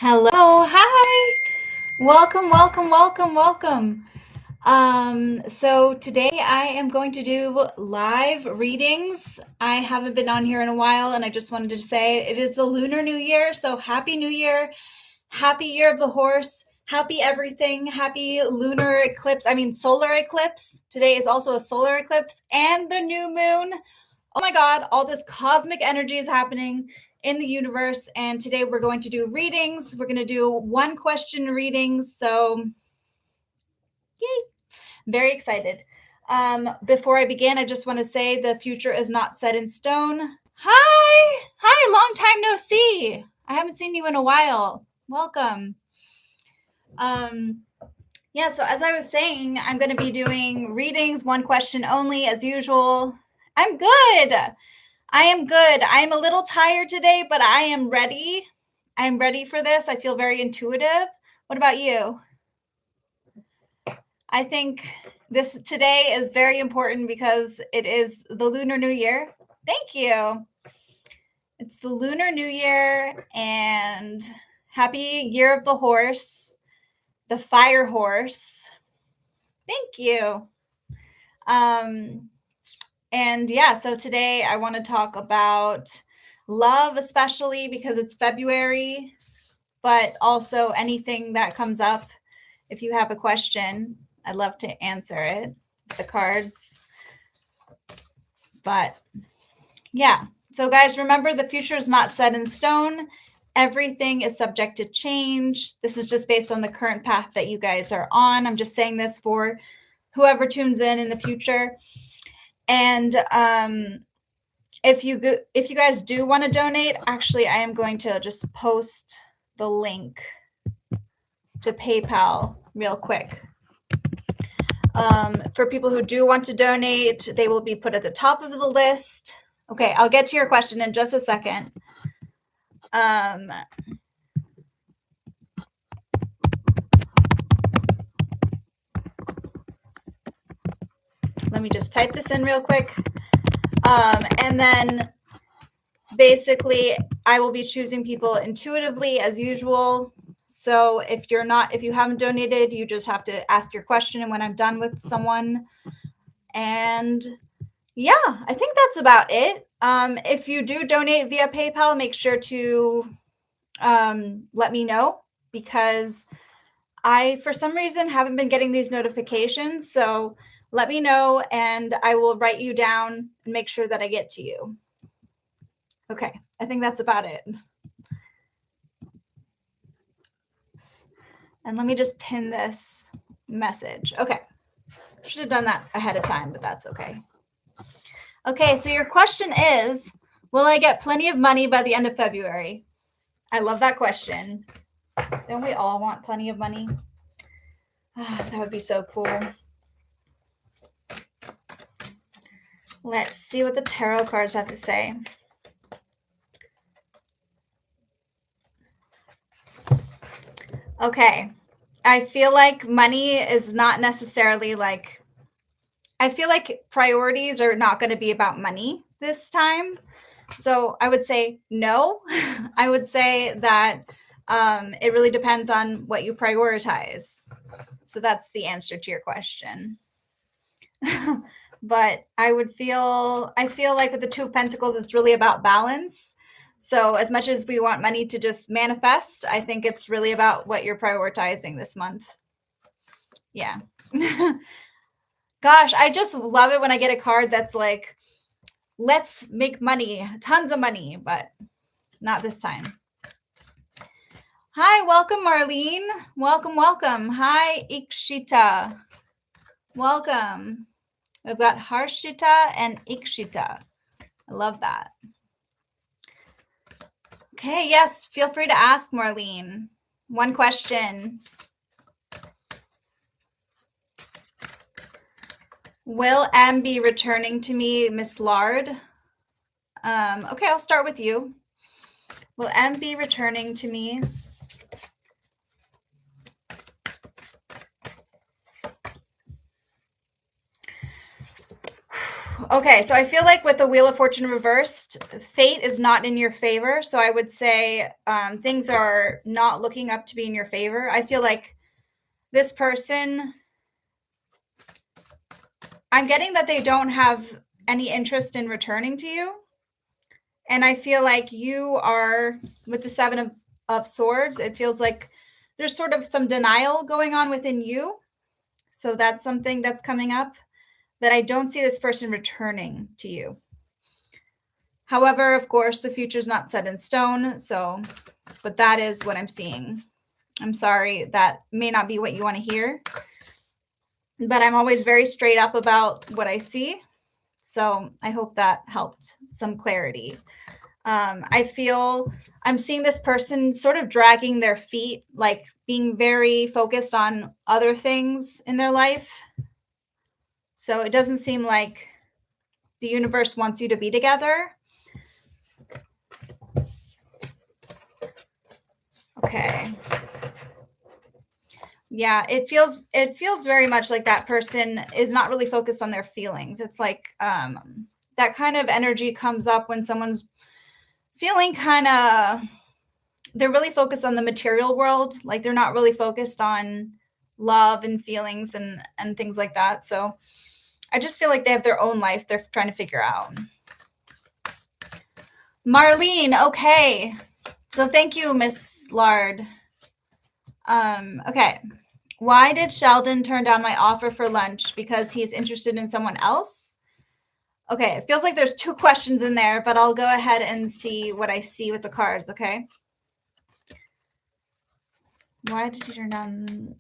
Hello, hi. Welcome, welcome, welcome, welcome. So today I am going to do live readings. I haven't been on here in a while, and I just wanted to say it is the Lunar New Year. So happy New Year, happy Year of the Horse, happy everything, happy lunar eclipse. Solar eclipse. Today is also a solar eclipse and the new moon. Oh my God, all this cosmic energy is happening in the universe. And today we're going to do readings. We're going to do one question readings. So, yay, very excited. Before I begin, I just want to say the future is not set in stone. Hi, long time no see. I haven't seen you in a while. Welcome. Yeah, so as I was saying, I'm going to be doing readings, one question only, as usual. I'm good. I am good. I'm a little tired today, but I am ready. I'm ready for this. I feel very intuitive. What about you? I think this today is very important because it is the Lunar New Year. Thank you. It's the Lunar New Year and happy Year of the Horse, the Fire Horse. Thank you. And yeah, so today I want to talk about love, especially because it's February, but also anything that comes up. If you have a question, I'd love to answer it. The cards. But yeah, so guys, remember the future is not set in stone. Everything is subject to change. This is just based on the current path that you guys are on. I'm just saying this for whoever tunes in the future. And if you guys do want to donate, actually, I am going to just post the link to PayPal real quick. For people who do want to donate, they will be put at the top of the list. Okay, I'll get to your question in just a second. Let me just type this in real quick. And then basically, I will be choosing people intuitively as usual. So if you haven't donated, you just have to ask your question. And when I'm done with someone, and yeah, I think that's about it. If you do donate via PayPal, make sure to let me know, because I, for some reason, haven't been getting these notifications. So let me know and I will write you down and make sure that I get to you. Okay, I think that's about it. And let me just pin this message. Okay, should have done that ahead of time, but that's okay. Okay, so your question is, will I get plenty of money by the end of February? I love that question. Don't we all want plenty of money? That would be so cool. Let's see what the tarot cards have to say. Okay. I feel like money is not necessarily like, I feel like priorities are not going to be about money this time. So I would say no. I would say that it really depends on what you prioritize. So that's the answer to your question. But I feel like with the Two of Pentacles, it's really about balance. So as much as we want money to just manifest, I think it's really about what you're prioritizing this month. Yeah. Gosh, I just love it when I get a card that's like, let's make money, tons of money, but not this time. Hi, welcome, Marlene. Welcome, welcome. Hi, Ikshita. Welcome. We've got Harshita and Ikshita. I love that. Okay, yes, feel free to ask, Marlene. One question. Will M be returning to me, Miss Lard? Okay, I'll start with you. Will M be returning to me? Okay, so I feel like with the Wheel of Fortune reversed, fate is not in your favor. So I would say things are not looking up to be in your favor. I feel like this person, I'm getting that they don't have any interest in returning to you. And I feel like you are, with the Seven of Swords, it feels like there's sort of some denial going on within you. So that's something that's coming up, that I don't see this person returning to you. However, of course, the future's not set in stone. So, but that is what I'm seeing. I'm sorry, that may not be what you want to hear, but I'm always very straight up about what I see. So I hope that helped some clarity. I feel I'm seeing this person sort of dragging their feet, like being very focused on other things in their life. So it doesn't seem like the universe wants you to be together. Okay. Yeah, it feels very much like that person is not really focused on their feelings. It's like that kind of energy comes up when someone's feeling kind of, they're really focused on the material world, like they're not really focused on love and feelings and things like that. So I just feel like they have their own life they're trying to figure out. Marlene, okay. So thank you, Miss Lard. Okay. Why did Sheldon turn down my offer for lunch? Because he's interested in someone else? Okay, it feels like there's two questions in there, but I'll go ahead and see what I see with the cards, okay? Why did he turn down?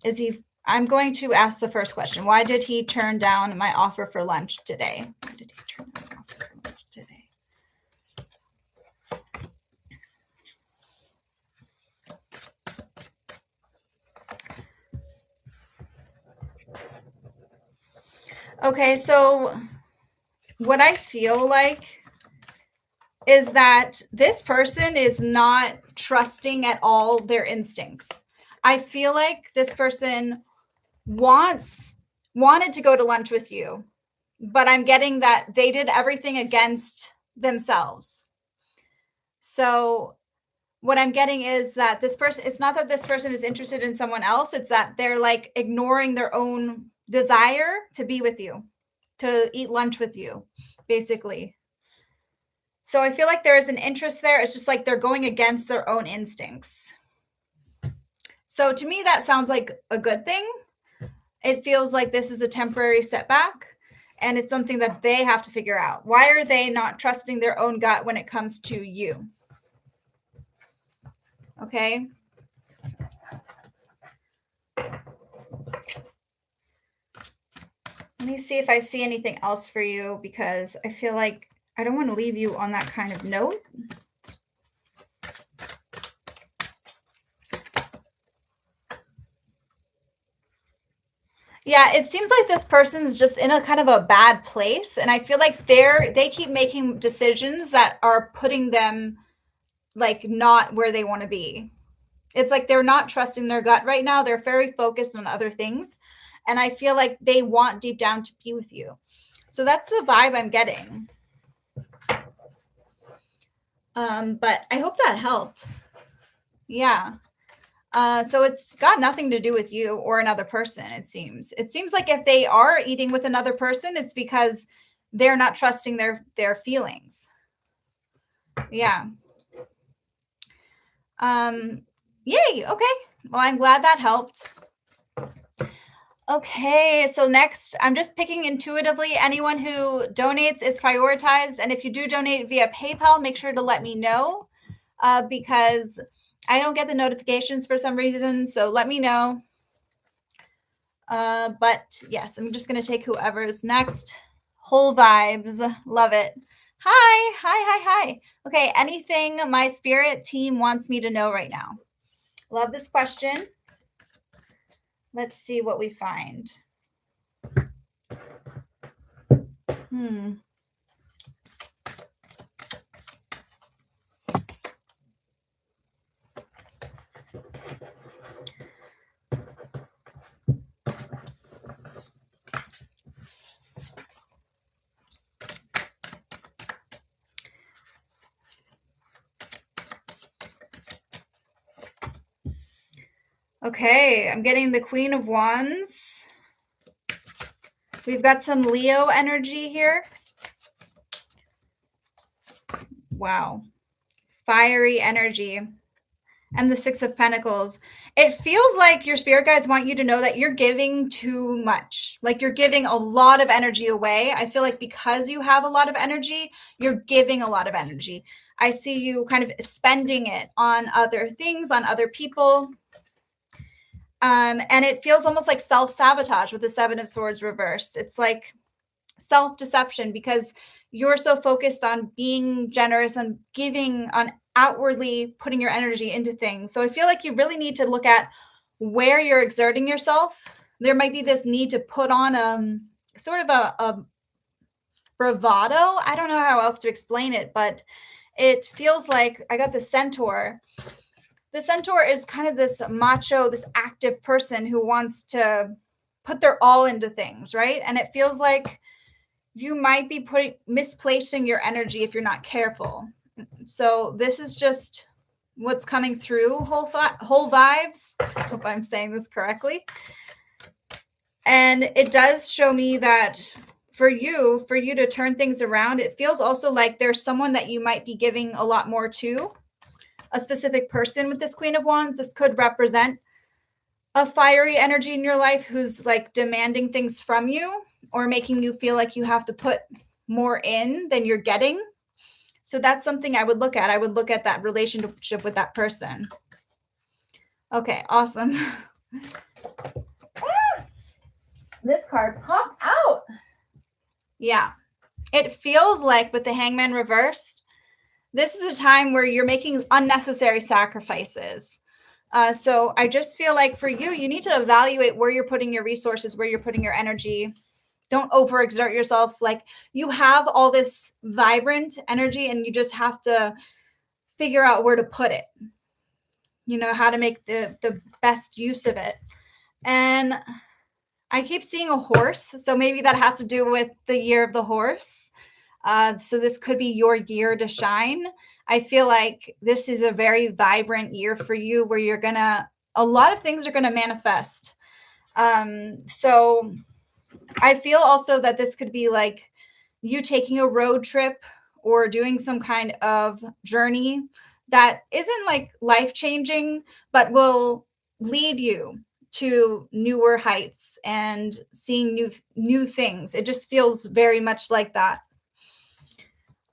I'm going to ask the first question. Why did he turn down my offer for lunch today? Why did he turn down my offer for lunch today? Okay, so what I feel like is that this person is not trusting at all their instincts. I feel like this person wanted to go to lunch with you, but I'm getting that they did everything against themselves. So what I'm getting is that this person, it's not that this person is interested in someone else, it's that they're like ignoring their own desire to be with you, to eat lunch with you, basically. So I feel like there is an interest there. It's just like they're going against their own instincts. So to me, that sounds like a good thing. It feels like this is a temporary setback, and it's something that they have to figure out. Why are they not trusting their own gut when it comes to you? Okay. Let me see if I see anything else for you, because I feel like I don't want to leave you on that kind of note. Yeah, it seems like this person's just in a kind of a bad place, and I feel like they keep making decisions that are putting them like not where they want to be. It's like they're not trusting their gut right now. They're very focused on other things, and I feel like they want deep down to be with you. So that's the vibe I'm getting. But I hope that helped. Yeah. So it's got nothing to do with you or another person, it seems. It seems like if they are eating with another person, it's because they're not trusting their feelings. Yeah. Yay. Okay. Well, I'm glad that helped. Okay, so next, I'm just picking intuitively. Anyone who donates is prioritized. And if you do donate via PayPal, make sure to let me know, because I don't get the notifications for some reason. So let me know. But yes, I'm just going to take whoever is next. Whole vibes. Love it. Hi. Okay, anything my spirit team wants me to know right now? Love this question. Let's see what we find. Okay, I'm getting the Queen of Wands. We've got some Leo energy here. Wow. Fiery energy. And the Six of Pentacles. It feels like your spirit guides want you to know that you're giving too much. Like you're giving a lot of energy away. I feel like because you have a lot of energy, you're giving a lot of energy. I see you kind of spending it on other things, on other people. And it feels almost like self-sabotage with the Seven of Swords reversed. It's like self-deception because you're so focused on being generous and giving, on outwardly putting your energy into things. So I feel like you really need to look at where you're exerting yourself. There might be this need to put on sort of a bravado. I don't know how else to explain it, but it feels like I got the Centaur. The Centaur is kind of this macho, this active person who wants to put their all into things, right? And it feels like you might be misplacing your energy if you're not careful. So this is just what's coming through whole vibes. Hope I'm saying this correctly. And it does show me that for you to turn things around, it feels also like there's someone that you might be giving a lot more to, a specific person with this Queen of Wands. This could represent a fiery energy in your life who's like demanding things from you or making you feel like you have to put more in than you're getting. So that's something I would look at. I would look at that relationship with that person. Okay, awesome. This card popped out. Yeah. It feels like with the Hangman reversed, this is a time where you're making unnecessary sacrifices. So I just feel like for you, you need to evaluate where you're putting your resources, where you're putting your energy. Don't overexert yourself. Like you have all this vibrant energy and you just have to figure out where to put it. You know, how to make the best use of it. And I keep seeing a horse. So maybe that has to do with the year of the horse. So this could be your year to shine. I feel like this is a very vibrant year for you where you're a lot of things are going to manifest. So I feel also that this could be like you taking a road trip or doing some kind of journey that isn't like life-changing, but will lead you to newer heights and seeing new things. It just feels very much like that.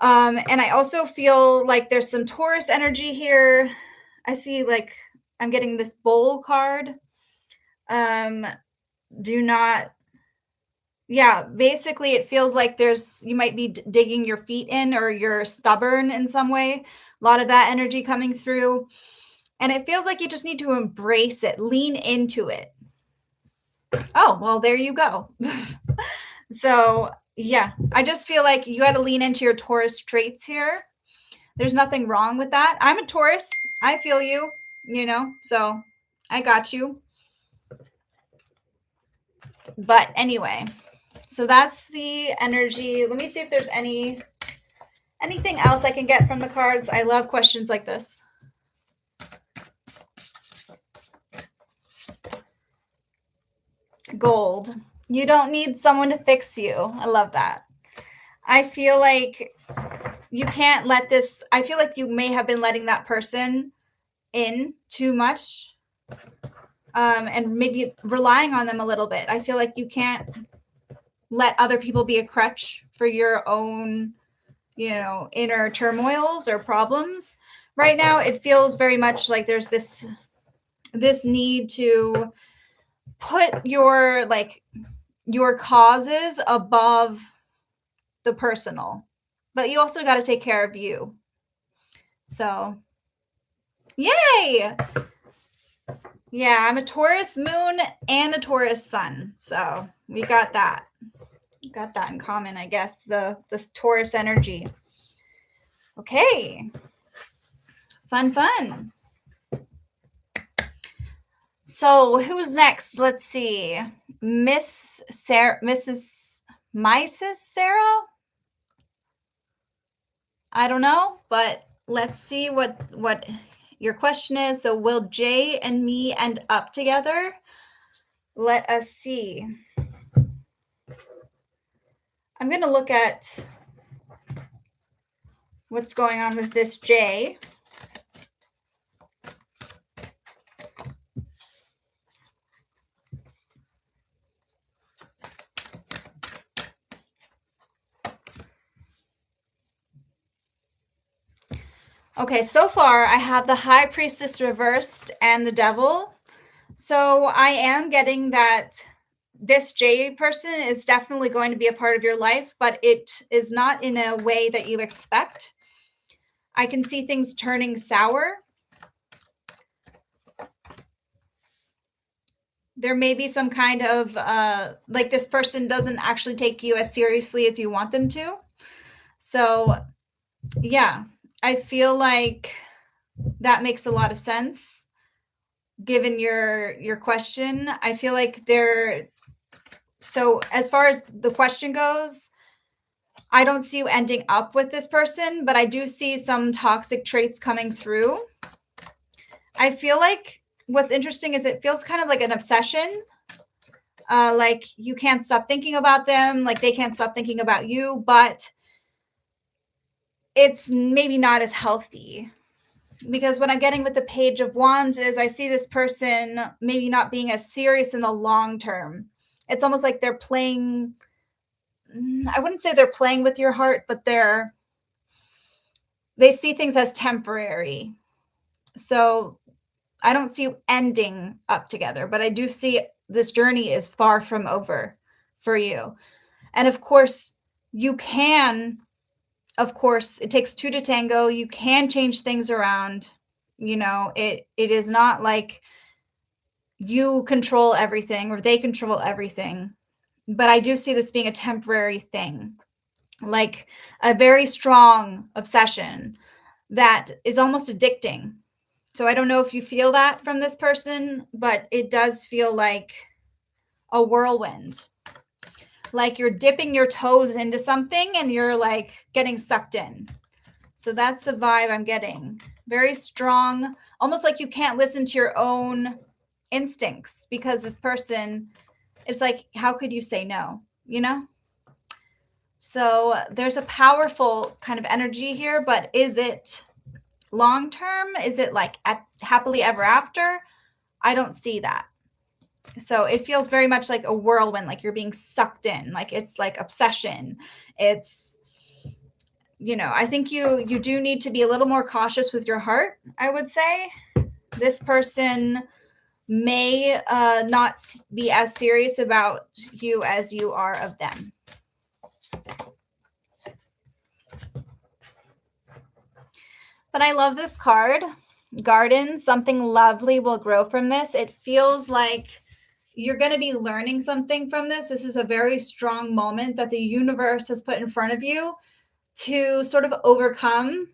And I also feel like there's some Taurus energy here. I see like I'm getting this bowl card. Do not, yeah, basically it feels like you might be digging your feet in or you're stubborn in some way. A lot of that energy coming through. And it feels like you just need to embrace it, lean into it. Oh, well, there you go. So yeah, I just feel like you got to lean into your Taurus traits here. There's nothing wrong with that. I'm a Taurus. I feel you, so I got you. But anyway, so that's the energy. Let me see if there's anything else I can get from the cards. I love questions like this. Gold. You don't need someone to fix you. I love that. I feel like you can't let this, I feel like you may have been letting that person in too much, and maybe relying on them a little bit. I feel like you can't let other people be a crutch for your own, inner turmoils or problems. Right now, it feels very much like there's this need to put your causes above the personal, but you also got to take care of you. So, yay! Yeah, I'm a Taurus moon and a Taurus sun. So we got that. Got that in common, I guess, this Taurus energy. Okay. Fun. So who's next? Let's see. Mrs. Sarah? I don't know, but let's see what your question is. So will Jay and me end up together? Let us see. I'm going to look at what's going on with this Jay. Okay, so far I have the High Priestess reversed and the Devil. So I am getting that this J person is definitely going to be a part of your life, but it is not in a way that you expect. I can see things turning sour. There may be some kind of, like this person doesn't actually take you as seriously as you want them to. So yeah, I feel like that makes a lot of sense given your question. I feel like so as far as the question goes, I don't see you ending up with this person, but I do see some toxic traits coming through. I feel like what's interesting is it feels kind of like an obsession. Like you can't stop thinking about them, like they can't stop thinking about you, but it's maybe not as healthy. Because what I'm getting with the Page of Wands is I see this person maybe not being as serious in the long term. It's almost like they're playing, I wouldn't say they're playing with your heart, but they see things as temporary. So I don't see you ending up together, but I do see this journey is far from over for you. And of course, you can, of course, it takes two to tango. You can change things around. You know, it is not like you control everything or they control everything. But I do see this being a temporary thing, like a very strong obsession that is almost addicting. So I don't know if you feel that from this person, but it does feel like a whirlwind. Like you're dipping your toes into something and you're like getting sucked in. So that's the vibe I'm getting. Very strong, almost like you can't listen to your own instincts because this person, it's like, how could you say no? You know? So there's a powerful kind of energy here, but is it long term? Is it like happily ever after? I don't see that. So it feels very much like a whirlwind, like you're being sucked in, like it's like obsession. It's, you know, I think you do need to be a little more cautious with your heart, I would say. This person may not be as serious about you as you are of them. But I love this card. Garden, something lovely will grow from this. It feels like you're going to be learning something from this. This is a very strong moment that the universe has put in front of you to sort of overcome.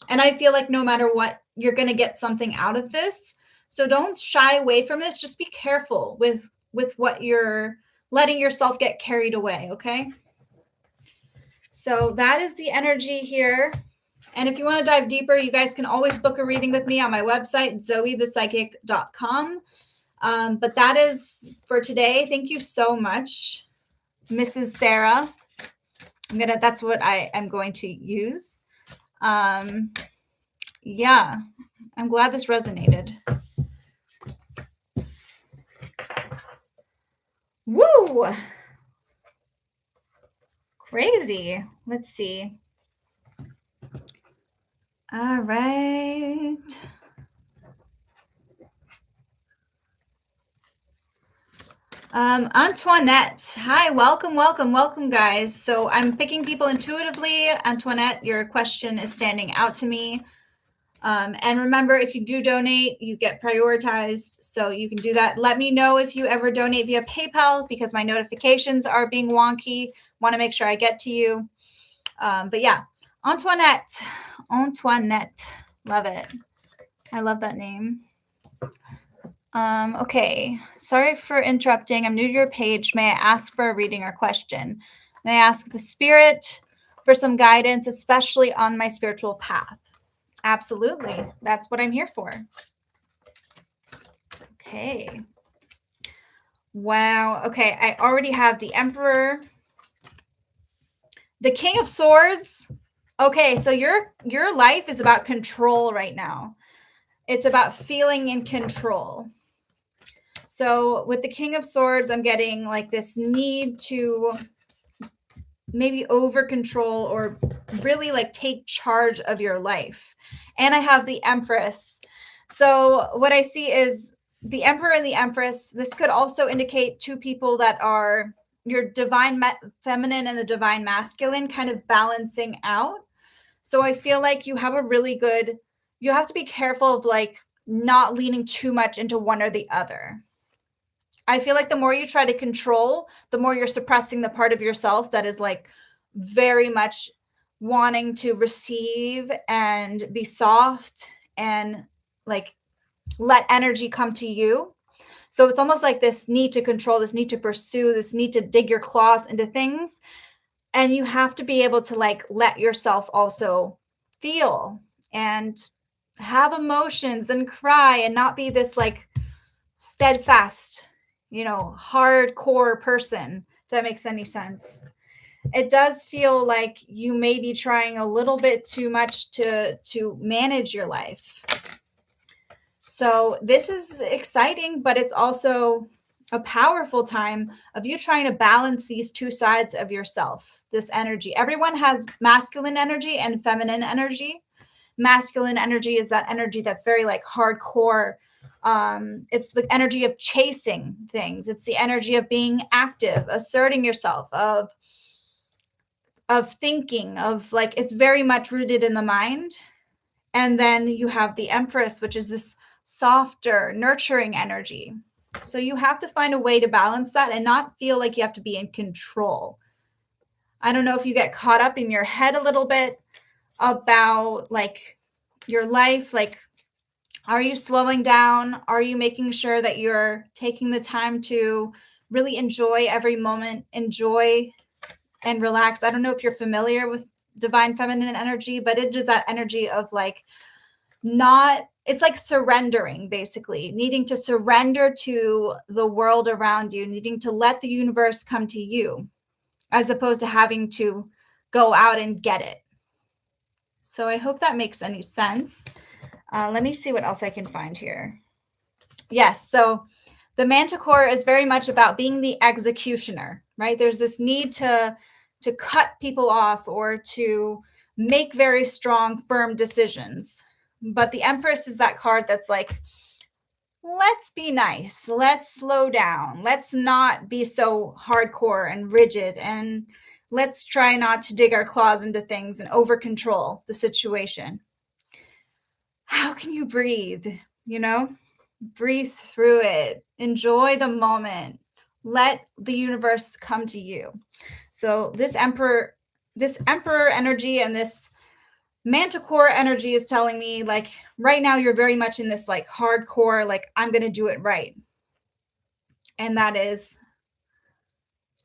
And I feel like no matter what, you're going to get something out of this. So don't shy away from this. Just be careful with what you're letting yourself get carried away, okay? So that is the energy here. And if you want to dive deeper, you guys can always book a reading with me on my website, zoethepsychic.com. But that is for today. Thank you so much, Mrs. Sarah. That's what I am going to use. Yeah, I'm glad this resonated. Woo! Crazy. Let's see. All right. Antoinette. Hi, welcome, guys. So I'm picking people intuitively. Antoinette, your question is standing out to me. And remember, if you do donate, you get prioritized. So you can do that. Let me know if you ever donate via PayPal because my notifications are being wonky. Want to make sure I get to you. But yeah, Antoinette. Love it. I love that name. Okay. Sorry for interrupting. I'm new to your page. May I ask for a reading or question? May I ask the spirit for some guidance, especially on my spiritual path? Absolutely. That's what I'm here for. Okay. Wow. Okay. I already have the Emperor, the King of Swords. Okay. So your life is about control right now. It's about feeling in control. So with the King of Swords, I'm getting like this need to maybe over control or really like take charge of your life. And I have the Empress. So what I see is the Emperor and the Empress. This could also indicate two people that are your divine feminine and the divine masculine kind of balancing out. So I feel like you have a really good, you have to be careful of like not leaning too much into one or the other. I feel like the more you try to control, the more you're suppressing the part of yourself that is like very much wanting to receive and be soft and like let energy come to you. So it's almost like this need to control, this need to pursue, this need to dig your claws into things. And you have to be able to like let yourself also feel and have emotions and cry and not be this like steadfast, hardcore person, if that makes any sense. It does feel like you may be trying a little bit too much to manage your life. So this is exciting, but it's also a powerful time of you trying to balance these two sides of yourself, this energy. Everyone has masculine energy and feminine energy. Masculine energy is that energy that's very like hardcore. It's the energy of chasing things. It's the energy of being active, asserting yourself, of thinking, of like it's very much rooted in the mind. And then you have the Empress, which is this softer, nurturing energy. So you have to find a way to balance that and not feel like you have to be in control. I don't know if you get caught up in your head a little bit about like your life, like are you slowing down? Are you making sure that you're taking the time to really enjoy every moment, enjoy and relax? I don't know if you're familiar with divine feminine energy, but it is that energy of like it's like surrendering, basically needing to surrender to the world around you, needing to let the universe come to you as opposed to having to go out and get it. So I hope that makes any sense. Let me see what else I can find here. Yes. So the Manticore is very much about being the executioner, right? There's this need to cut people off or to make very strong, firm decisions. But the Empress is that card that's like, let's be nice. Let's slow down. Let's not be so hardcore and rigid. And let's try not to dig our claws into things and over control the situation. How can you breathe? Breathe through it. Enjoy the moment. Let the universe come to you. So this emperor energy and this Manticore energy is telling me like right now you're very much in this like hardcore, like I'm going to do it right. And that is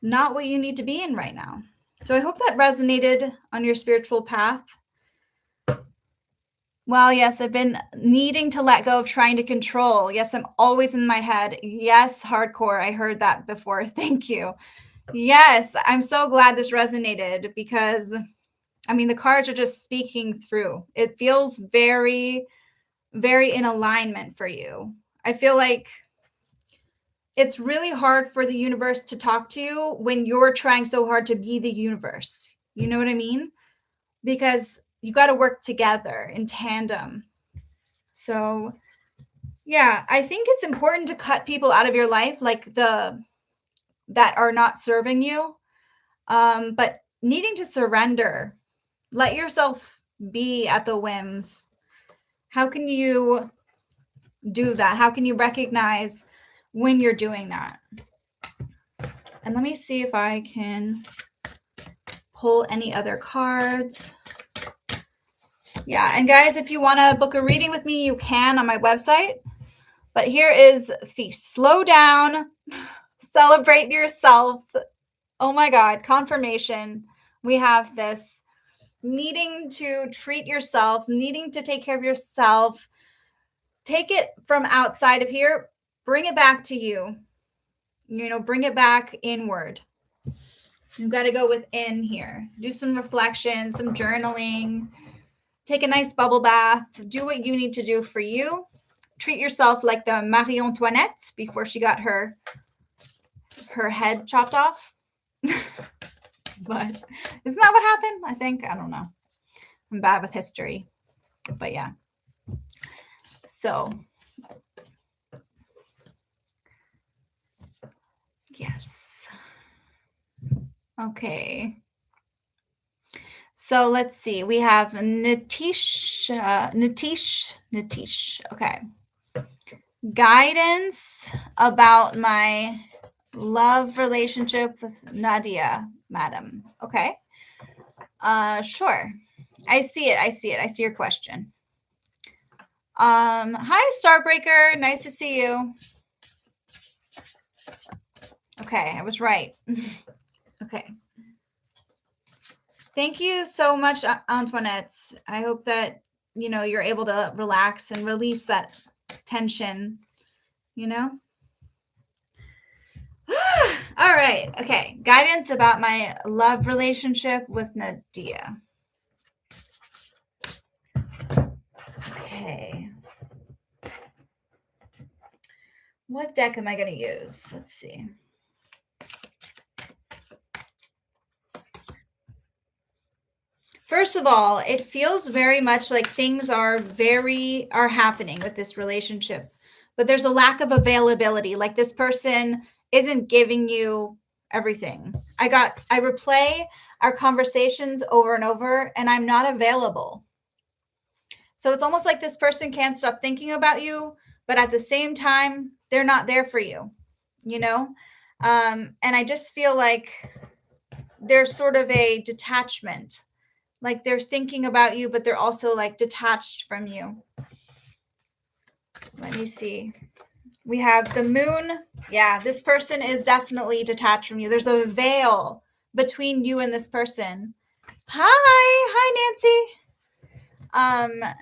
not what you need to be in right now. So I hope that resonated on your spiritual path. Well, yes, I've been needing to let go of trying to control. Yes, I'm always in my head. Yes, hardcore. I heard that before. Thank you. Yes, I'm so glad this resonated because, I mean, the cards are just speaking through. It feels very, very in alignment for you. I feel like it's really hard for the universe to talk to you when you're trying so hard to be the universe. You know what I mean? Because you got to work together in tandem. So, yeah, I think it's important to cut people out of your life like that are not serving you. But needing to surrender, let yourself be at the whims. How can you do that? How can you recognize when you're doing that? And let me see if I can pull any other cards. Yeah, and guys, if you want to book a reading with me, you can on my website. But here is Feast. Slow down, celebrate yourself. Oh my God, confirmation. We have this needing to treat yourself, needing to take care of yourself. Take it from outside of here, bring it back to you. Bring it back inward. You've got to go within here. Do some reflection, some journaling, take a nice bubble bath, do what you need to do for you. Treat yourself like the Marie Antoinette before she got her head chopped off. But isn't that what happened? I think. I don't know. I'm bad with history. But yeah. So, yes. Okay. So let's see. We have Nitish. Okay. Guidance about my love relationship with Nadia, madam. Okay. Sure. I see it. I see your question. Hi, Starbreaker. Nice to see you. Okay, I was right. Okay. Thank you so much, Antoinette. I hope that, you're able to relax and release that tension, All right. Okay. Guidance about my love relationship with Nadia. Okay. What deck am I going to use? Let's see. First of all, it feels very much like things are happening with this relationship, but there's a lack of availability. Like this person isn't giving you everything. I replay our conversations over and over, and I'm not available. So it's almost like this person can't stop thinking about you, but at the same time, they're not there for you, And I just feel like there's sort of a detachment. Like they're thinking about you, but they're also like detached from you. Let me see. We have the moon. Yeah, this person is definitely detached from you. There's a veil between you and this person. Hi, Nancy.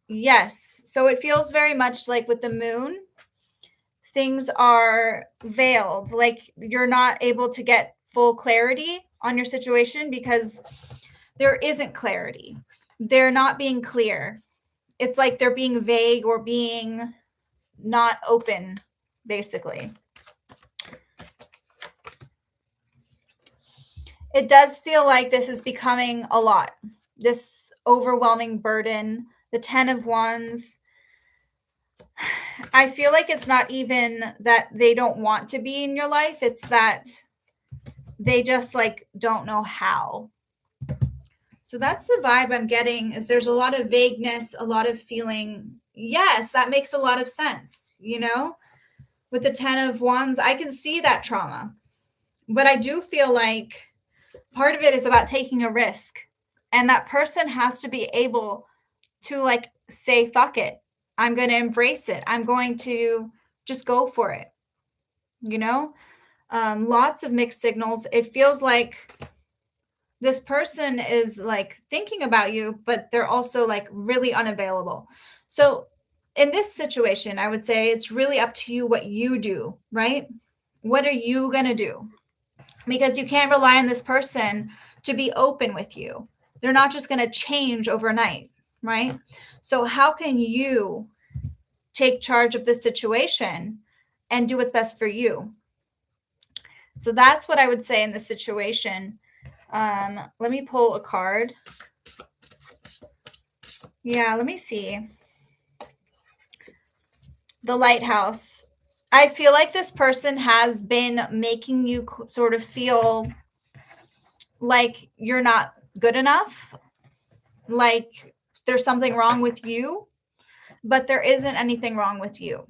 Yes. So it feels very much like with the moon, things are veiled. Like you're not able to get full clarity on your situation because there isn't clarity. They're not being clear. It's like they're being vague or being not open, basically. It does feel like this is becoming a lot. This overwhelming burden, the 10 of Wands. I feel like it's not even that they don't want to be in your life. It's that they just like don't know how. So that's the vibe I'm getting, is there's a lot of vagueness, a lot of feeling. Yes, that makes a lot of sense. With the 10 of Wands, I can see that trauma. But I do feel like part of it is about taking a risk. And that person has to be able to like say, fuck it. I'm going to embrace it. I'm going to just go for it. Lots of mixed signals. It feels like this person is like thinking about you, but they're also like really unavailable. So in this situation, I would say it's really up to you what you do, right? What are you going to do? Because you can't rely on this person to be open with you. They're not just going to change overnight, right? So how can you take charge of this situation and do what's best for you? So that's what I would say in this situation. Let me pull a card. Yeah, let me see. The Lighthouse. I feel like this person has been making you sort of feel like you're not good enough, like there's something wrong with you, but there isn't anything wrong with you.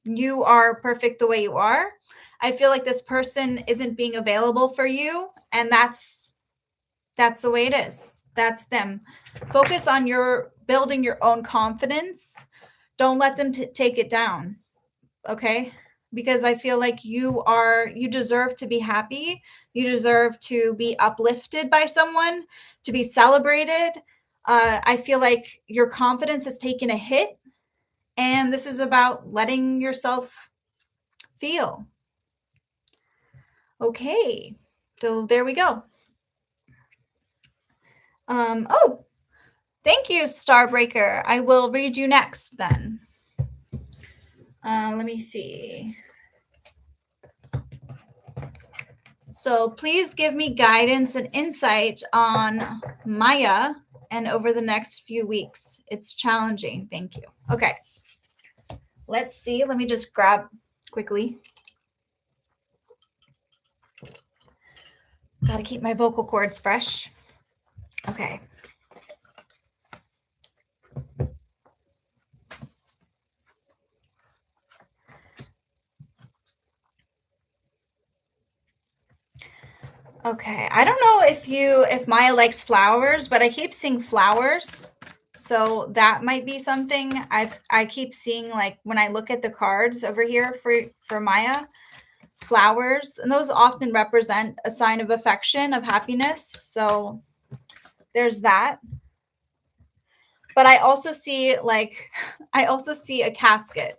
You are perfect the way you are. I feel like this person isn't being available for you, and that's the way it is. That's them. Focus on building your own confidence. Don't let them take it down. Okay? because I feel like you deserve to be happy. You deserve to be uplifted by someone, to be celebrated. I feel like your confidence has taken a hit, and this is about letting yourself feel. Okay, so there we go. Oh, thank you, Starbreaker. I will read you next then. Let me see. So please give me guidance and insight on Maya and over the next few weeks. It's challenging. Thank you. Okay. Let's see. Let me just grab quickly. Got to keep my vocal cords fresh. Okay. Okay. I don't know if Maya likes flowers, but I keep seeing flowers. So that might be something. I keep seeing, like, when I look at the cards over here for Maya, flowers, and those often represent a sign of affection, of happiness. So there's that. But I also see a casket.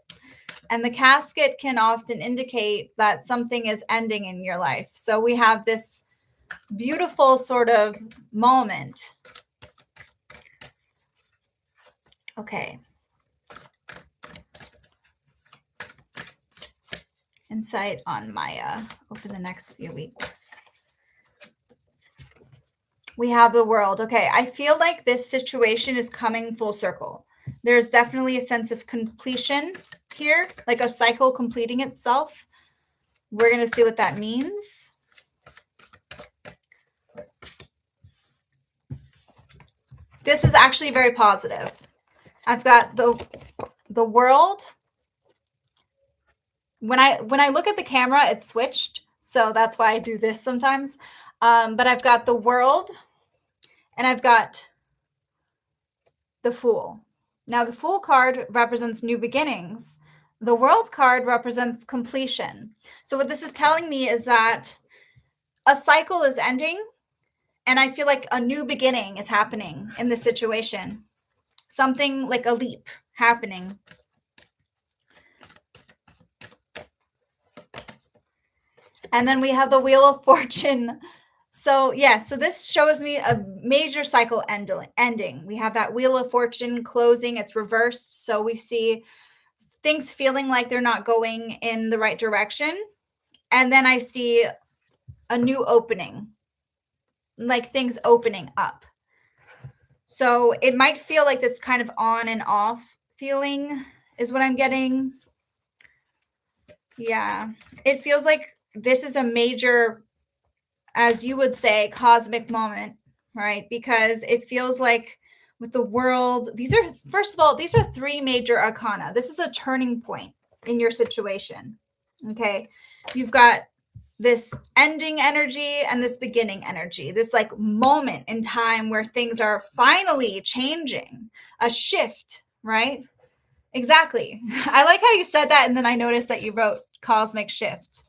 And the casket can often indicate that something is ending in your life. So we have this beautiful sort of moment. Okay. Insight on Maya over the next few weeks. We have the World. Okay, I feel like this situation is coming full circle. There's definitely a sense of completion here, like a cycle completing itself. We're going to see what that means. This is actually very positive. I've got the World. When I look at the camera, it's switched, so that's why I do this sometimes. But I've got the World, and I've got the Fool. Now, the Fool card represents new beginnings. The World card represents completion. So what this is telling me is that a cycle is ending, and I feel like a new beginning is happening in this situation. Something like a leap happening. And then we have the Wheel of Fortune. So yeah, so this shows me a major cycle ending. We have that Wheel of Fortune closing. It's reversed. So we see things feeling like they're not going in the right direction. And then I see a new opening, like things opening up. So it might feel like this kind of on and off feeling is what I'm getting. Yeah, it feels like this is a major, as you would say, cosmic moment, right? Because it feels like with the World, first of all, these are three major arcana. This is a turning point in your situation. Okay. You've got this ending energy and this beginning energy, this like moment in time where things are finally changing, a shift, right? Exactly. I like how you said that. And then I noticed that you wrote cosmic shift.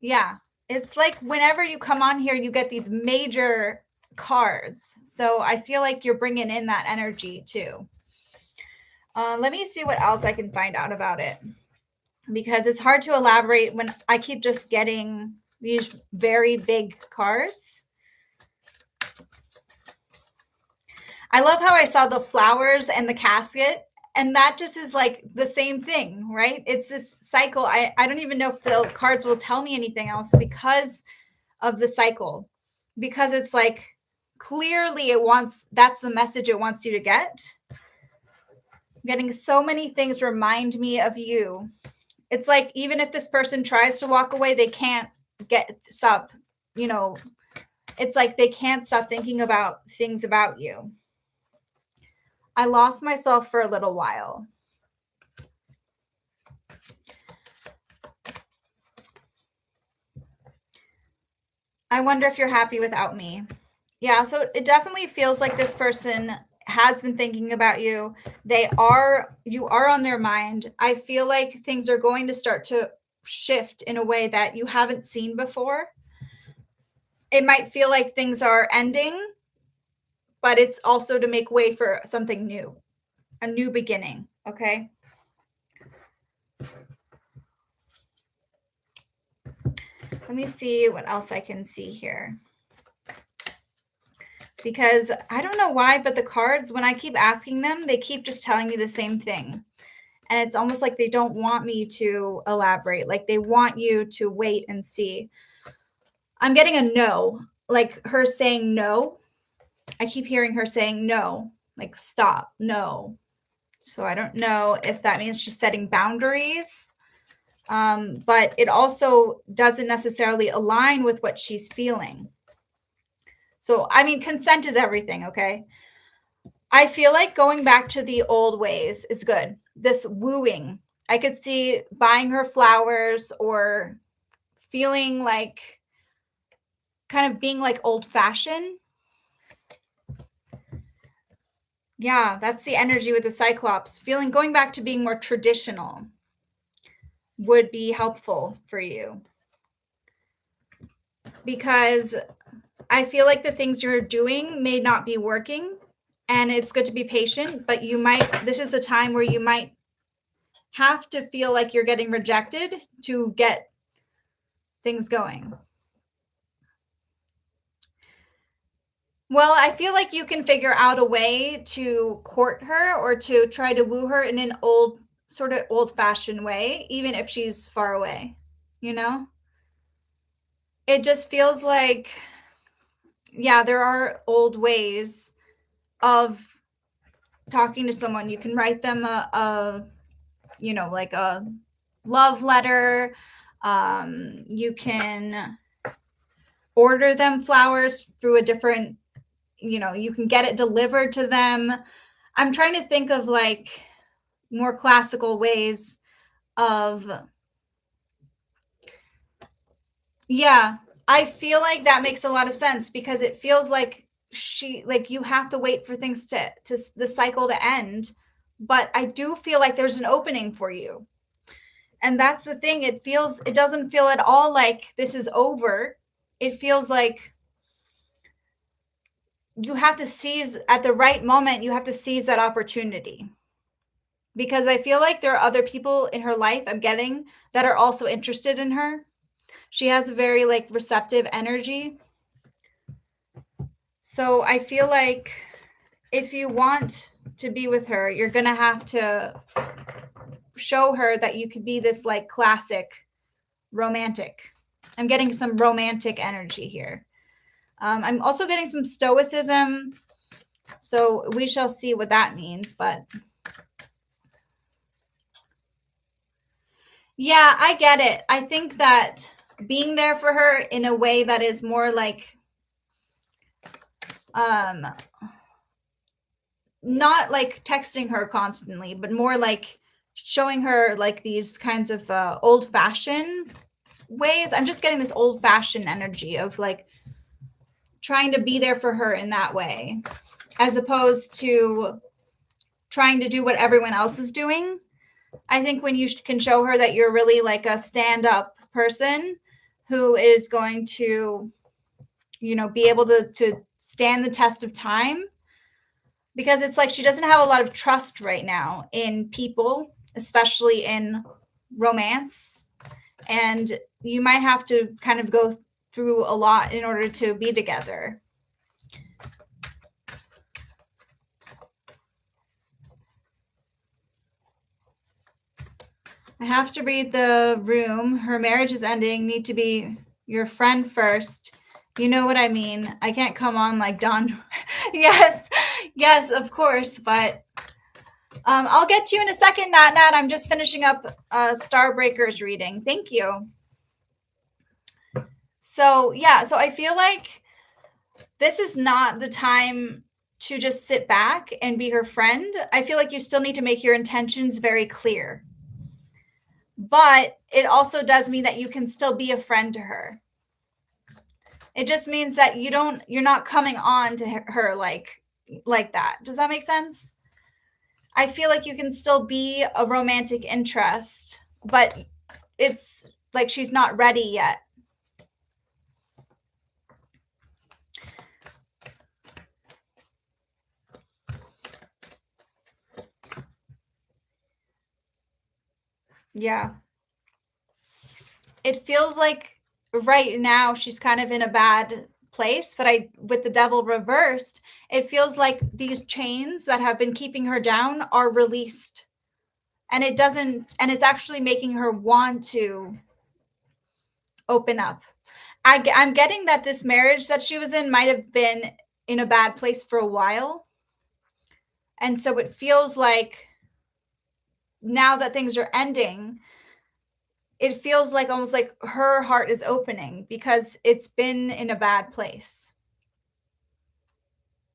Yeah. It's like whenever you come on here, you get these major cards. So I feel like you're bringing in that energy too. Let me see what else I can find out about it, because it's hard to elaborate when I keep just getting these very big cards. I love how I saw the flowers and the casket, and that just is like the same thing, right? It's this cycle. I don't even know if the cards will tell me anything else because of the cycle, because it's like clearly that's the message it wants you to get. Getting so many things remind me of you. It's like even if this person tries to walk away, they can't stop, it's like they can't stop thinking about things about you. I lost myself for a little while. I wonder if you're happy without me. Yeah, so it definitely feels like this person has been thinking about you. You are on their mind. I feel like things are going to start to shift in a way that you haven't seen before. It might feel like things are ending, but it's also to make way for something new, a new beginning. Okay. Let me see what else I can see here. Because I don't know why, but the cards, when I keep asking them, they keep just telling me the same thing. And it's almost like they don't want me to elaborate. Like they want you to wait and see. I'm getting a no, like her saying no. I keep hearing her saying no, like stop, no. So I don't know if that means she's setting boundaries. But it also doesn't necessarily align with what she's feeling. So, I mean, consent is everything, okay? I feel like going back to the old ways is good. This wooing, I could see buying her flowers or feeling like kind of being like old fashioned. Yeah, that's the energy with the Cyclops. Feeling going back to being more traditional would be helpful for you. Because I feel like the things you're doing may not be working, and it's good to be patient, but this is a time where you might have to feel like you're getting rejected to get things going. Well, I feel like you can figure out a way to court her or to try to woo her in an sort of old-fashioned way, even if she's far away, you know? It just feels like, yeah, there are old ways of talking to someone. You can write them like a love letter. You can order them flowers through a different, you can get it delivered to them. I'm trying to think of like more classical ways of, yeah, I feel like that makes a lot of sense because it feels like you have to wait for things to the cycle to end. But I do feel like there's an opening for you. And that's the thing. It doesn't feel at all like this is over. It feels like you have to seize at the right moment. You have to seize that opportunity. Because I feel like there are other people in her life I'm getting that are also interested in her. She has a very like receptive energy. So I feel like if you want to be with her, you're going to have to show her that you could be this like classic romantic. I'm getting some romantic energy here. I'm also getting some stoicism. So we shall see what that means. But yeah, I get it. I think that being there for her in a way that is more like not like texting her constantly, but more like showing her like these kinds of old-fashioned ways. I'm just getting this old-fashioned energy of like trying to be there for her in that way, as opposed to trying to do what everyone else is doing. I think when you can show her that you're really like a stand-up person who is going to, be able to stand the test of time, because it's like she doesn't have a lot of trust right now in people, especially in romance. And you might have to kind of go through a lot in order to be together. I have to read the room. Her marriage is ending. Need to be your friend first. You know what I mean? I can't come on like Don. Yes, of course. But I'll get to you in a second, Nat. I'm just finishing up Starbreaker's reading. Thank you. So, yeah. So I feel like this is not the time to just sit back and be her friend. I feel like you still need to make your intentions very clear. But it also does mean that you can still be a friend to her. It just means that you're not coming on to her like that. Does that make sense? I feel like you can still be a romantic interest, but it's like she's not ready yet. Yeah. It feels like right now she's kind of in a bad place, but with the devil reversed, it feels like these chains that have been keeping her down are released. And it's actually making her want to open up. I'm getting that this marriage that she was in might have been in a bad place for a while. And so it feels like now that things are ending, it feels like almost like her heart is opening because it's been in a bad place.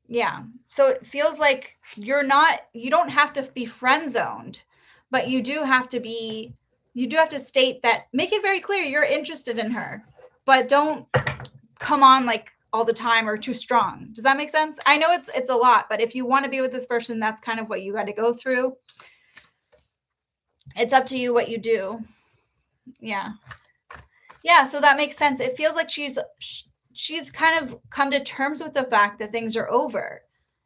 Yeah. So it feels like you don't have to be friend zoned, but you do have to state that, make it very clear you're interested in her, but don't come on like all the time or too strong. Does that make sense? I know it's a lot, but if you want to be with this person, that's kind of what you got to go through. It's up to you what you do. Yeah. Yeah, so that makes sense. It feels like she's kind of come to terms with the fact that things are over.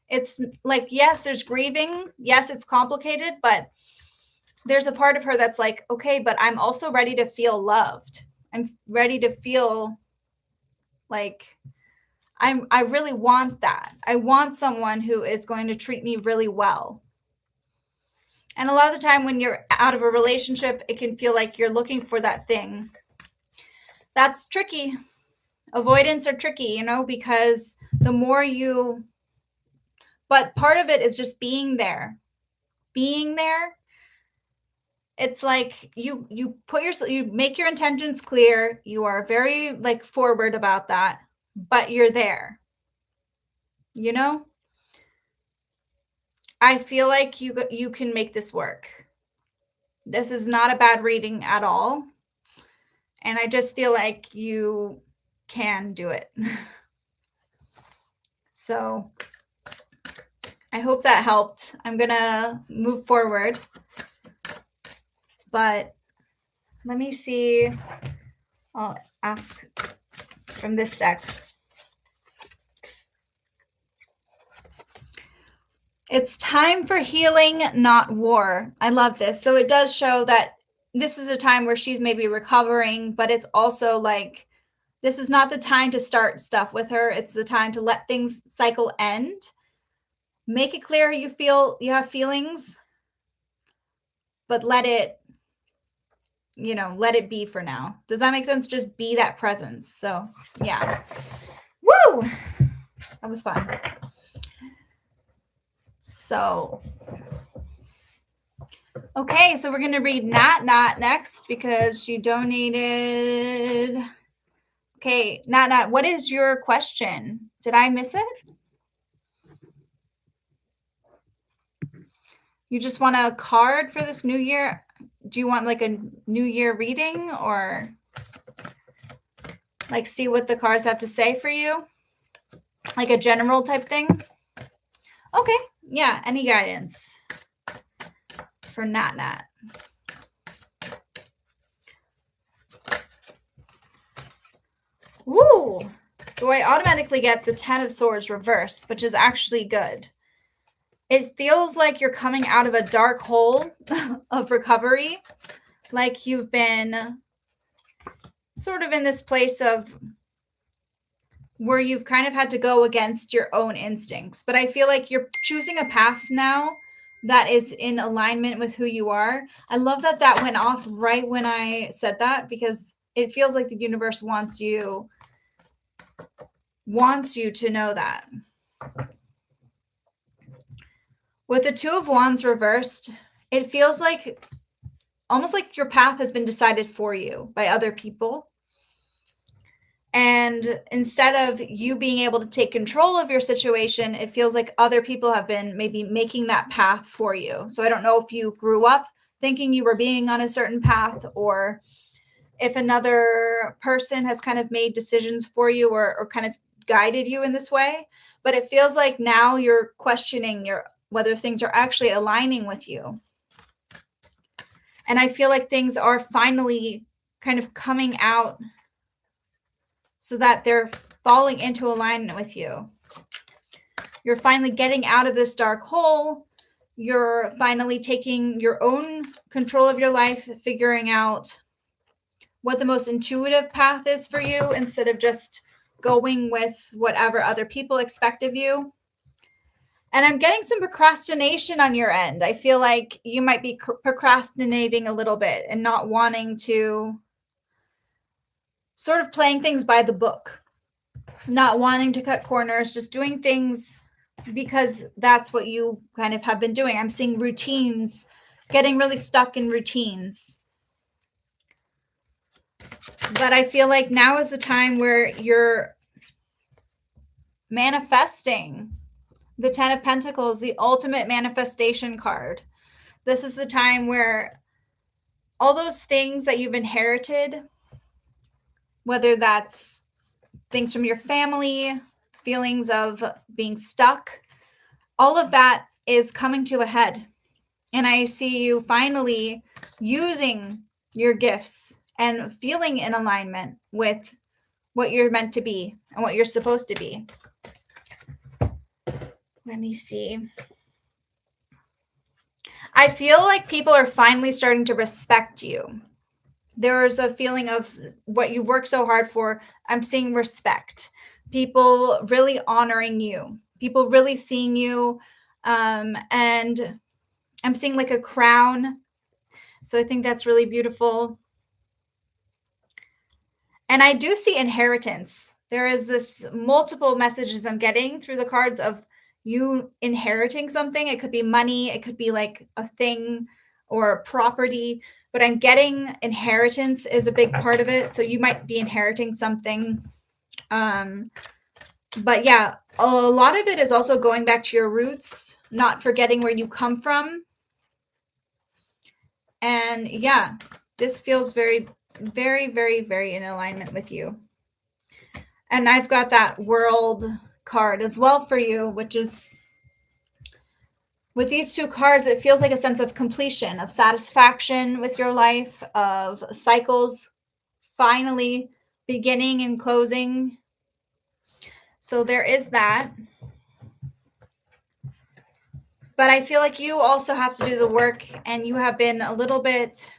It's like, yes, there's grieving. Yes, it's complicated, but there's a part of her that's like, okay, but I'm also ready to feel loved. I'm ready to feel like I really want that. I want someone who is going to treat me really well. And a lot of the time when you're out of a relationship, it can feel like you're looking for that thing. That's tricky. Avoidance are tricky, because the more but part of it is just being there. Being there. It's like you make your intentions clear. You are very like forward about that, but you're there. I feel like you can make this work. This is not a bad reading at all. And I just feel like you can do it. So I hope that helped. I'm going to move forward. But let me see. I'll ask from this deck. It's time for healing, not war. I love this. So it does show that this is a time where she's maybe recovering, but it's also like, this is not the time to start stuff with her. It's the time to let things cycle end. Make it clear you have feelings, but let it be for now. Does that make sense? Just be that presence. So yeah. Woo! That was fun. So, okay, so we're going to read Nat next because she donated. Okay, Nat, what is your question? Did I miss it? You just want a card for this new year? Do you want like a new year reading or like see what the cards have to say for you? Like a general type thing? Okay, yeah, any guidance for Nat? Woo! So I automatically get the 10 of Swords reversed, which is actually good. It feels like you're coming out of a dark hole of recovery. Like you've been sort of in this place of where you've kind of had to go against your own instincts. But I feel like you're choosing a path now that is in alignment with who you are. I love that went off right when I said that because it feels like the universe wants you to know that. With the 2 of Wands reversed, it feels like almost like your path has been decided for you by other people. And instead of you being able to take control of your situation, it feels like other people have been maybe making that path for you. So I don't know if you grew up thinking you were being on a certain path or if another person has kind of made decisions for you or kind of guided you in this way. But it feels like now you're questioning whether things are actually aligning with you. And I feel like things are finally kind of coming out so that they're falling into alignment with you. You're finally getting out of this dark hole. You're finally taking your own control of your life, figuring out what the most intuitive path is for you instead of just going with whatever other people expect of you. And I'm getting some procrastination on your end. I feel like you might be procrastinating a little bit and not wanting to, sort of playing things by the book, not wanting to cut corners, just doing things because that's what you kind of have been doing. I'm seeing routines, getting really stuck in routines. But I feel like now is the time where you're manifesting. The 10 of Pentacles, the ultimate manifestation card. This is the time where all those things that you've inherited, whether that's things from your family, feelings of being stuck, all of that is coming to a head. And I see you finally using your gifts and feeling in alignment with what you're meant to be and what you're supposed to be. Let me see. I feel like people are finally starting to respect you. There's a feeling of what you've worked so hard for. I'm seeing respect. People really honoring you. People really seeing you. And I'm seeing like a crown. So I think that's really beautiful. And I do see inheritance. There is this multiple messages I'm getting through the cards of you inheriting something. It could be money, it could be like a thing or property, but I'm getting inheritance is a big part of it. So you might be inheriting something. But yeah, a lot of it is also going back to your roots, not forgetting where you come from. And yeah, this feels very, very, very, very in alignment with you. And I've got that World card as well for you, which is, with these two cards, it feels like a sense of completion, of satisfaction with your life, of cycles finally beginning and closing. So there is that. But I feel like you also have to do the work, and you have been a little bit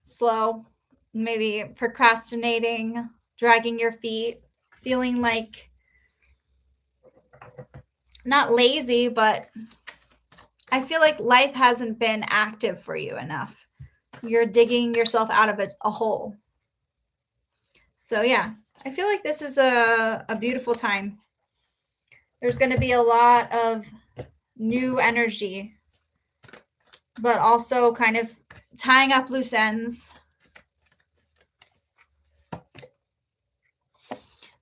slow, maybe procrastinating, dragging your feet, feeling like not lazy, but I feel like life hasn't been active for you enough. You're digging yourself out of a hole. So yeah, I feel like this is a beautiful time. There's going to be a lot of new energy, but also kind of tying up loose ends.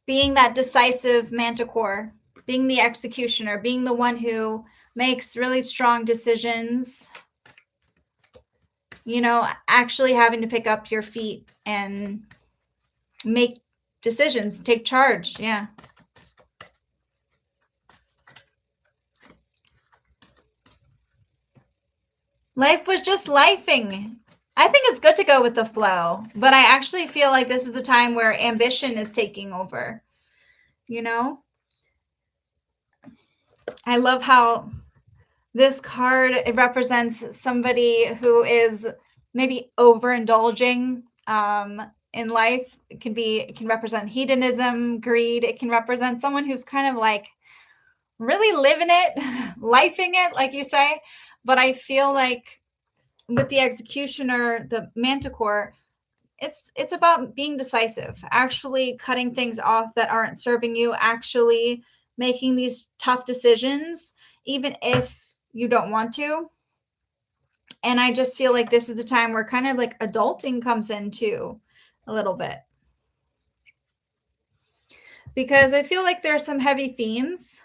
Being that decisive manticore, being the executioner, being the one who makes really strong decisions, you know, actually having to pick up your feet and make decisions, take charge. Yeah. Life was just lifing. I think it's good to go with the flow, but I actually feel like this is the time where ambition is taking over. You know? I love how this card, it represents somebody who is maybe overindulging in life. It can represent hedonism, greed. It can represent someone who's kind of like really living it, lifing it, like you say. But I feel like with the executioner, the manticore, it's about being decisive, actually cutting things off that aren't serving you, actually making these tough decisions, even if you don't want to. And I just feel like this is the time where kind of like adulting comes in too, a little bit. Because I feel like there are some heavy themes,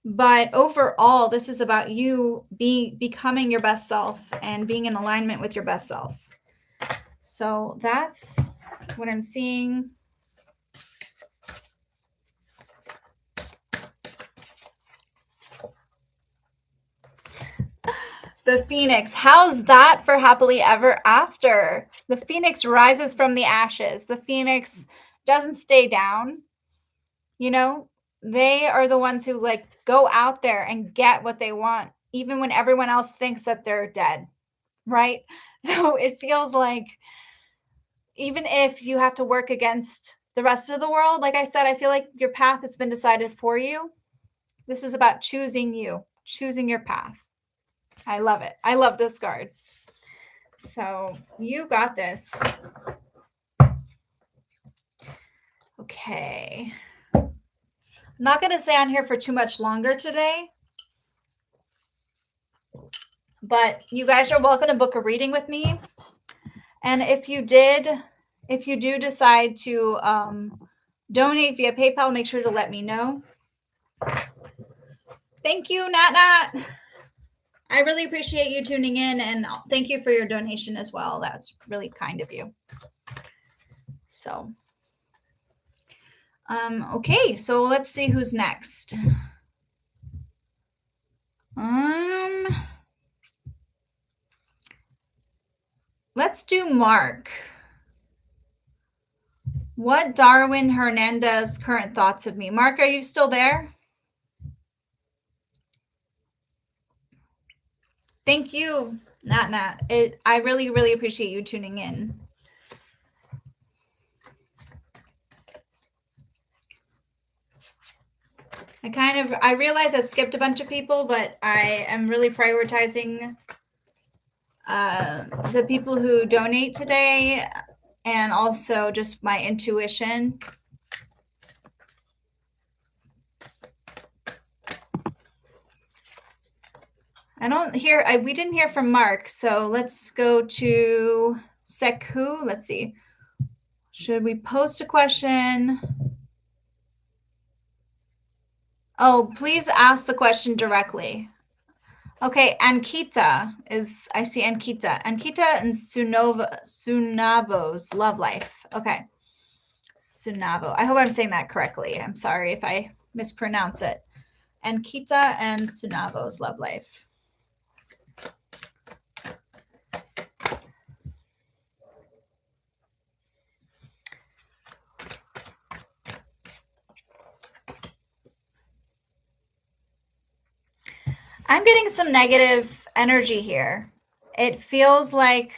but overall, this is about you becoming your best self and being in alignment with your best self. So that's what I'm seeing. The Phoenix. How's that for happily ever after? The Phoenix rises from the ashes. The Phoenix doesn't stay down. You know, they are the ones who like go out there and get what they want, even when everyone else thinks that they're dead, right? So it feels like even if you have to work against the rest of the world, like I said, I feel like your path has been decided for you. This is about choosing you, choosing your path. I love it. I love this card. So you got this. Okay. I'm not going to stay on here for too much longer today, but you guys are welcome to book a reading with me. And if you do decide to donate via PayPal, make sure to let me know. Thank you, Nat Nat. I really appreciate you tuning in, and thank you for your donation as well. That's really kind of you. So, okay, so let's see who's next. Let's do Mark. What Darwin Hernandez current thoughts of me? Mark, are you still there? Thank you, Nat. I really, really appreciate you tuning in. I realize I've skipped a bunch of people, but I am really prioritizing the people who donate today and also just my intuition. We didn't hear from Mark, so let's go to Seku. Let's see. Should we post a question? Oh, please ask the question directly. Okay, Ankita I see Ankita. Ankita and Sunavo's love life. Okay. Sunavo. I hope I'm saying that correctly. I'm sorry if I mispronounce it. Ankita and Sunavo's love life. I'm getting some negative energy here. It feels like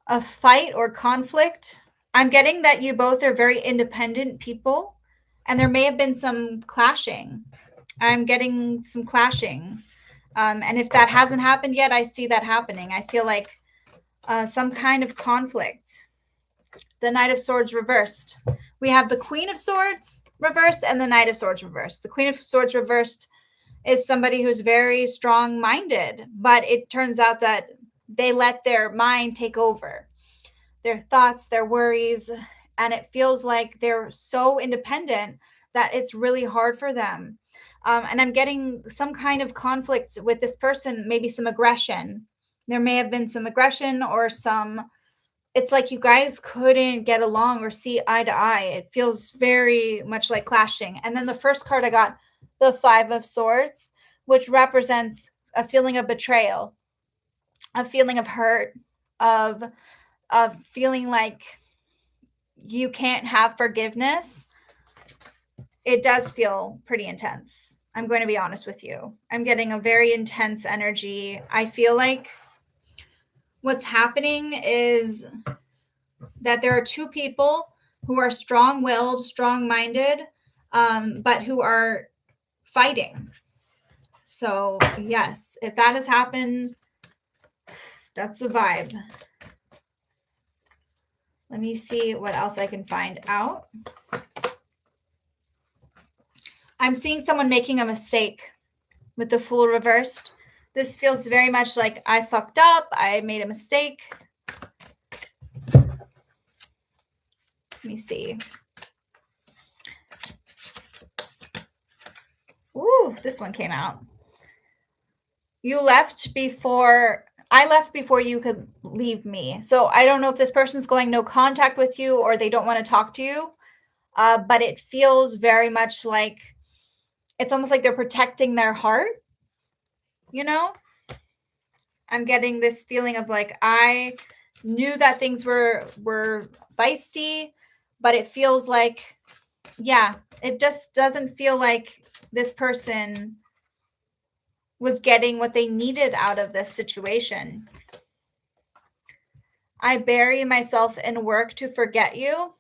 a fight or conflict. I'm getting that you both are very independent people, and there may have been some clashing. I'm getting some clashing. And if that hasn't happened yet, I see that happening. I feel like some kind of conflict. The Knight of Swords reversed. We have the Queen of Swords reversed and the Knight of Swords reversed. The Queen of Swords reversed is somebody who's very strong-minded, but it turns out that they let their mind take over, their thoughts, their worries, and it feels like they're so independent that it's really hard for them. And I'm getting some kind of conflict with this person, maybe some aggression. There may have been some aggression or it's like you guys couldn't get along or see eye to eye. It feels very much like clashing. And then the first card I got, the Five of Swords, which represents a feeling of betrayal, a feeling of hurt, of feeling like you can't have forgiveness. It does feel pretty intense. I'm going to be honest with you. I'm getting a very intense energy. I feel like what's happening is that there are two people who are strong-willed, strong-minded, but who are fighting. So yes, if that has happened, that's the vibe. Let me see what else I can find out. I'm seeing someone making a mistake with the Fool reversed. This feels very much like I fucked up. I made a mistake. Let me see. Ooh, this one came out. I left before you could leave me. So I don't know if this person's going no contact with you or they don't want to talk to you. But it feels very much like it's almost like they're protecting their heart, you know? I'm getting this feeling of like, I knew that things were feisty, but it feels like, yeah, it just doesn't feel like this person was getting what they needed out of this situation. I bury myself in work to forget you.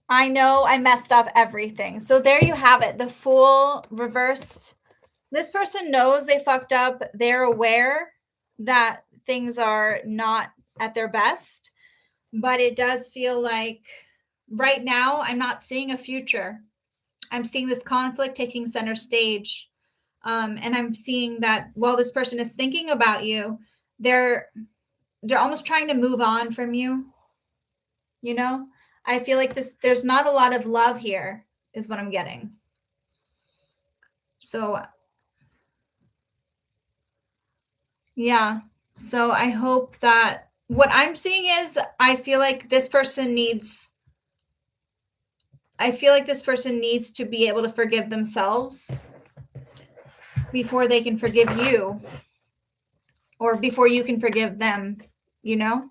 I know I messed up everything. So there you have it. The Fool reversed. This person knows they fucked up. They're aware that things are not at their best, but it does feel like right now I'm not seeing a future. I'm seeing this conflict taking center stage. And I'm seeing that while this person is thinking about you, they're almost trying to move on from you. You know, I feel like there's not a lot of love here, is what I'm getting. So, yeah. So I hope that what I'm seeing is I feel like this person needs to be able to forgive themselves before they can forgive you, or before you can forgive them, you know?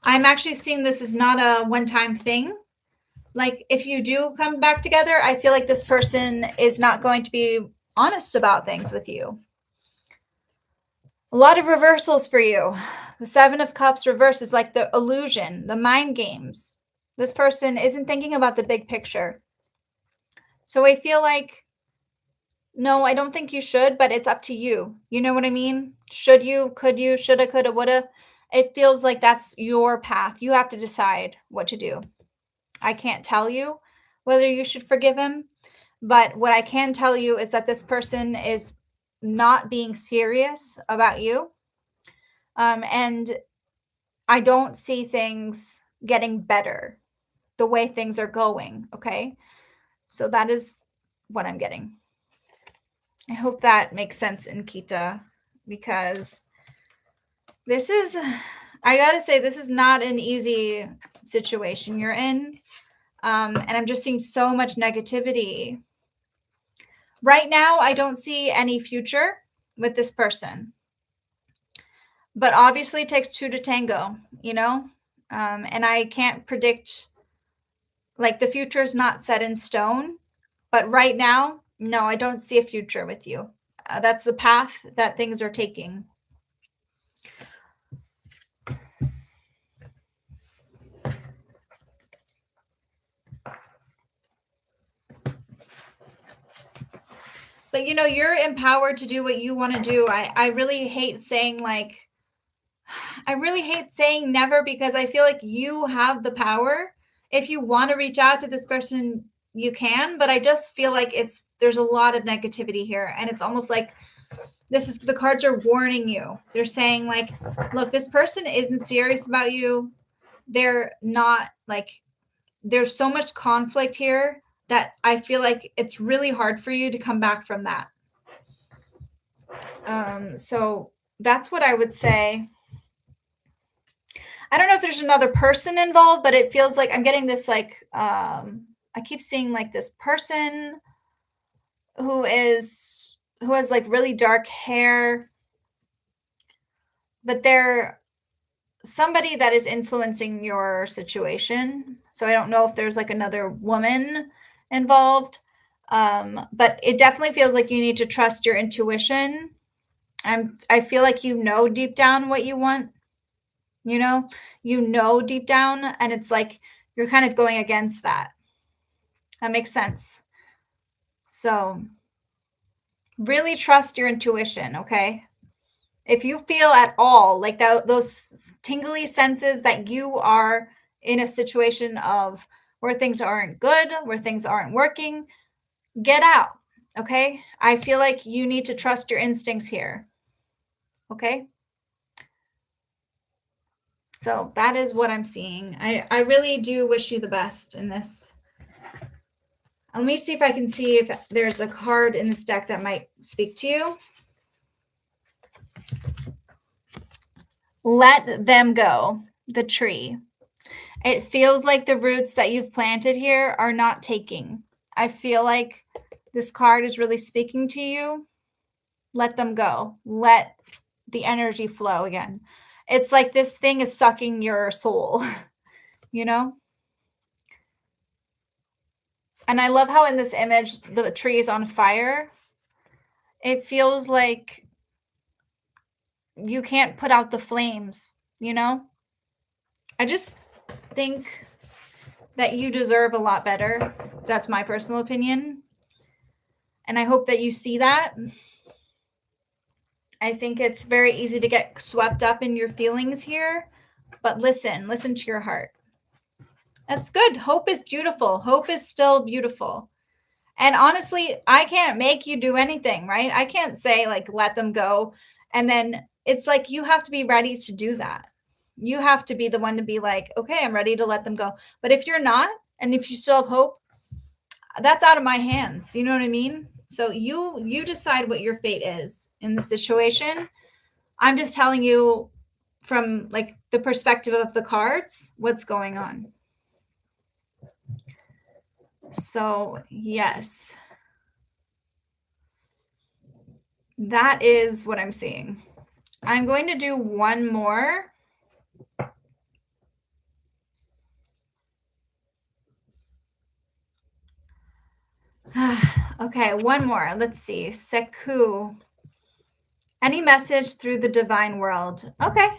I'm actually seeing this as not a one-time thing. Like, if you do come back together, I feel like this person is not going to be honest about things with you. A lot of reversals for you. The Seven of Cups reverse is like the illusion, the mind games. This person isn't thinking about the big picture. So I feel like, no, I don't think you should, but it's up to you. You know what I mean? Should you, could you, shoulda, coulda, woulda. It feels like that's your path. You have to decide what to do. I can't tell you whether you should forgive him, but what I can tell you is that this person is not being serious about you. And I don't see things getting better the way things are going. Okay. So that is what I'm getting. I hope that makes sense, Inkita, because this is, I gotta say, this is not an easy situation you're in. And I'm just seeing so much negativity. Right now, I don't see any future with this person. But obviously, it takes two to tango, you know? And I can't predict, like, the future is not set in stone. But right now, no, I don't see a future with you. That's the path that things are taking. But you know, you're empowered to do what you want to do. I really hate saying like, I really hate saying never, because I feel like you have the power. If you want to reach out to this person, you can, but I just feel like there's a lot of negativity here, and it's almost like the cards are warning you. They're saying like, look, this person isn't serious about you. They're not, like, there's so much conflict here that I feel like it's really hard for you to come back from that. So that's what I would say. I don't know if there's another person involved, but it feels like I'm getting this, like, I keep seeing like this person who has like really dark hair, but they're somebody that is influencing your situation. So I don't know if there's like another woman involved. But it definitely feels like you need to trust your intuition. I feel like you know deep down what you want. You know deep down, and it's like you're kind of going against that. That makes sense. So really trust your intuition, okay? If you feel at all like those tingly senses that you are in a situation of where things aren't good, where things aren't working, get out, okay? I feel like you need to trust your instincts here, okay? So that is what I'm seeing. I really do wish you the best in this. Let me see if I can see if there's a card in this deck that might speak to you. Let them go. The tree. It feels like the roots that you've planted here are not taking. I feel like This card is really speaking to you. Let them go. Let the energy flow again. It's like this thing is sucking your soul, you know? And I love how in this image, the tree is on fire. It feels like you can't put out the flames, you know? I just think that you deserve a lot better. That's my personal opinion. And I hope that you see that. I think it's very easy to get swept up in your feelings here, but listen to your heart. That's good. Hope is beautiful. Hope is still beautiful. And honestly, I can't make you do anything, right? I can't say like, let them go. And then it's like, you have to be ready to do that. You have to be the one to be like, okay, I'm ready to let them go. But if you're not, and if you still have hope, that's out of my hands. You know what I mean? So you decide what your fate is in the situation. I'm just telling you from like the perspective of the cards, what's going on. So, yes. That is what I'm seeing. I'm going to do one more. Okay, one more. Let's see. Seku. Any message through the divine world? Okay.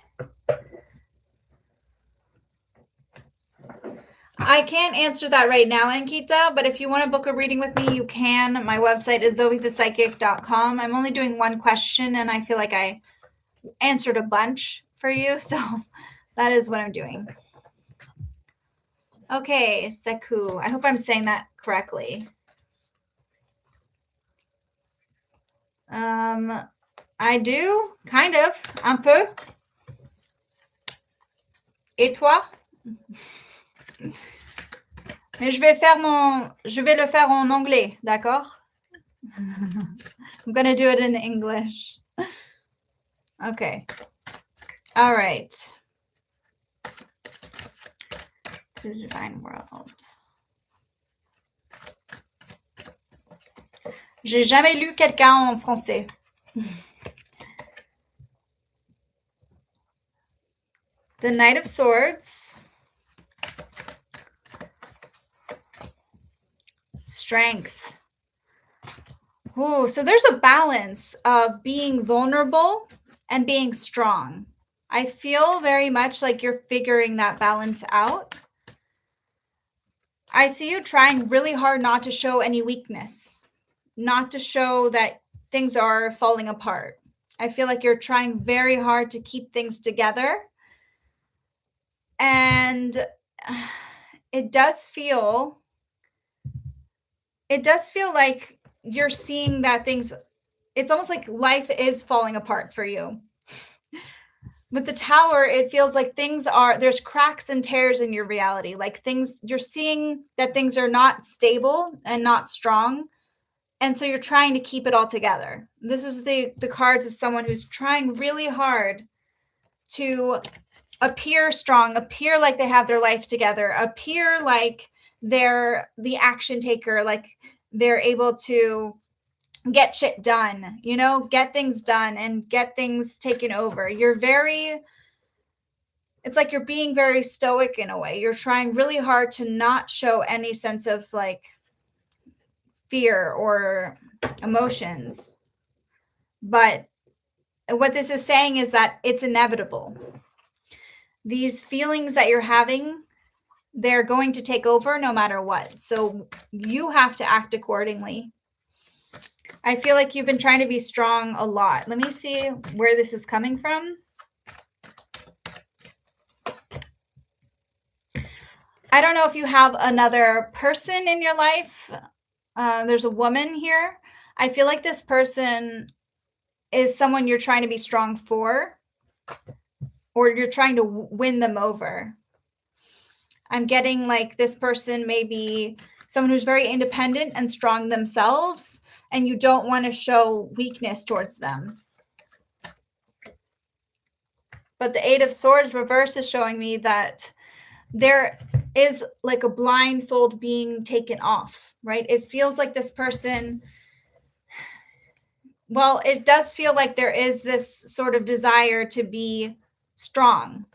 I can't answer that right now, Ankita, but if you want to book a reading with me, you can. My website is zoethepsychic.com. I'm only doing one question, and I feel like I answered a bunch for you, so that is what I'm doing. Okay, Seku. I hope I'm saying that correctly. I do, kind of, un peu. Et toi? Mais je vais le faire en anglais, d'accord? I'm gonna do it in English. Okay. All right. To the divine world. J'ai jamais lu quelqu'un en français. The Knight of Swords. Strength. Ooh, so there's a balance of being vulnerable and being strong. I feel very much like you're figuring that balance out. I see you trying really hard not to show any weakness, not to show that things are falling apart. I feel like you're trying very hard to keep things together. And it does feel like you're seeing that things, it's almost like life is falling apart for you. With the Tower, it feels like there's cracks and tears in your reality. Like you're seeing that things are not stable and not strong. And so you're trying to keep it all together. This is the cards of someone who's trying really hard to appear strong, appear like they have their life together, appear like they're the action taker, like they're able to get shit done, get things done and get things taken over. It's like you're being very stoic in a way. You're trying really hard to not show any sense of like fear or emotions. But what this is saying is that it's inevitable. These feelings that you're having, they're going to take over no matter what. So you have to act accordingly. I feel like you've been trying to be strong a lot. Let me see where this is coming from. I don't know if you have another person in your life. There's a woman here. I feel like this person is someone you're trying to be strong for, or you're trying to win them over. I'm getting like this person may be someone who's very independent and strong themselves, and you don't want to show weakness towards them. But the Eight of Swords reverse is showing me that is like a blindfold being taken off, right? It feels like this person, well, it does feel like there is this sort of desire to be strong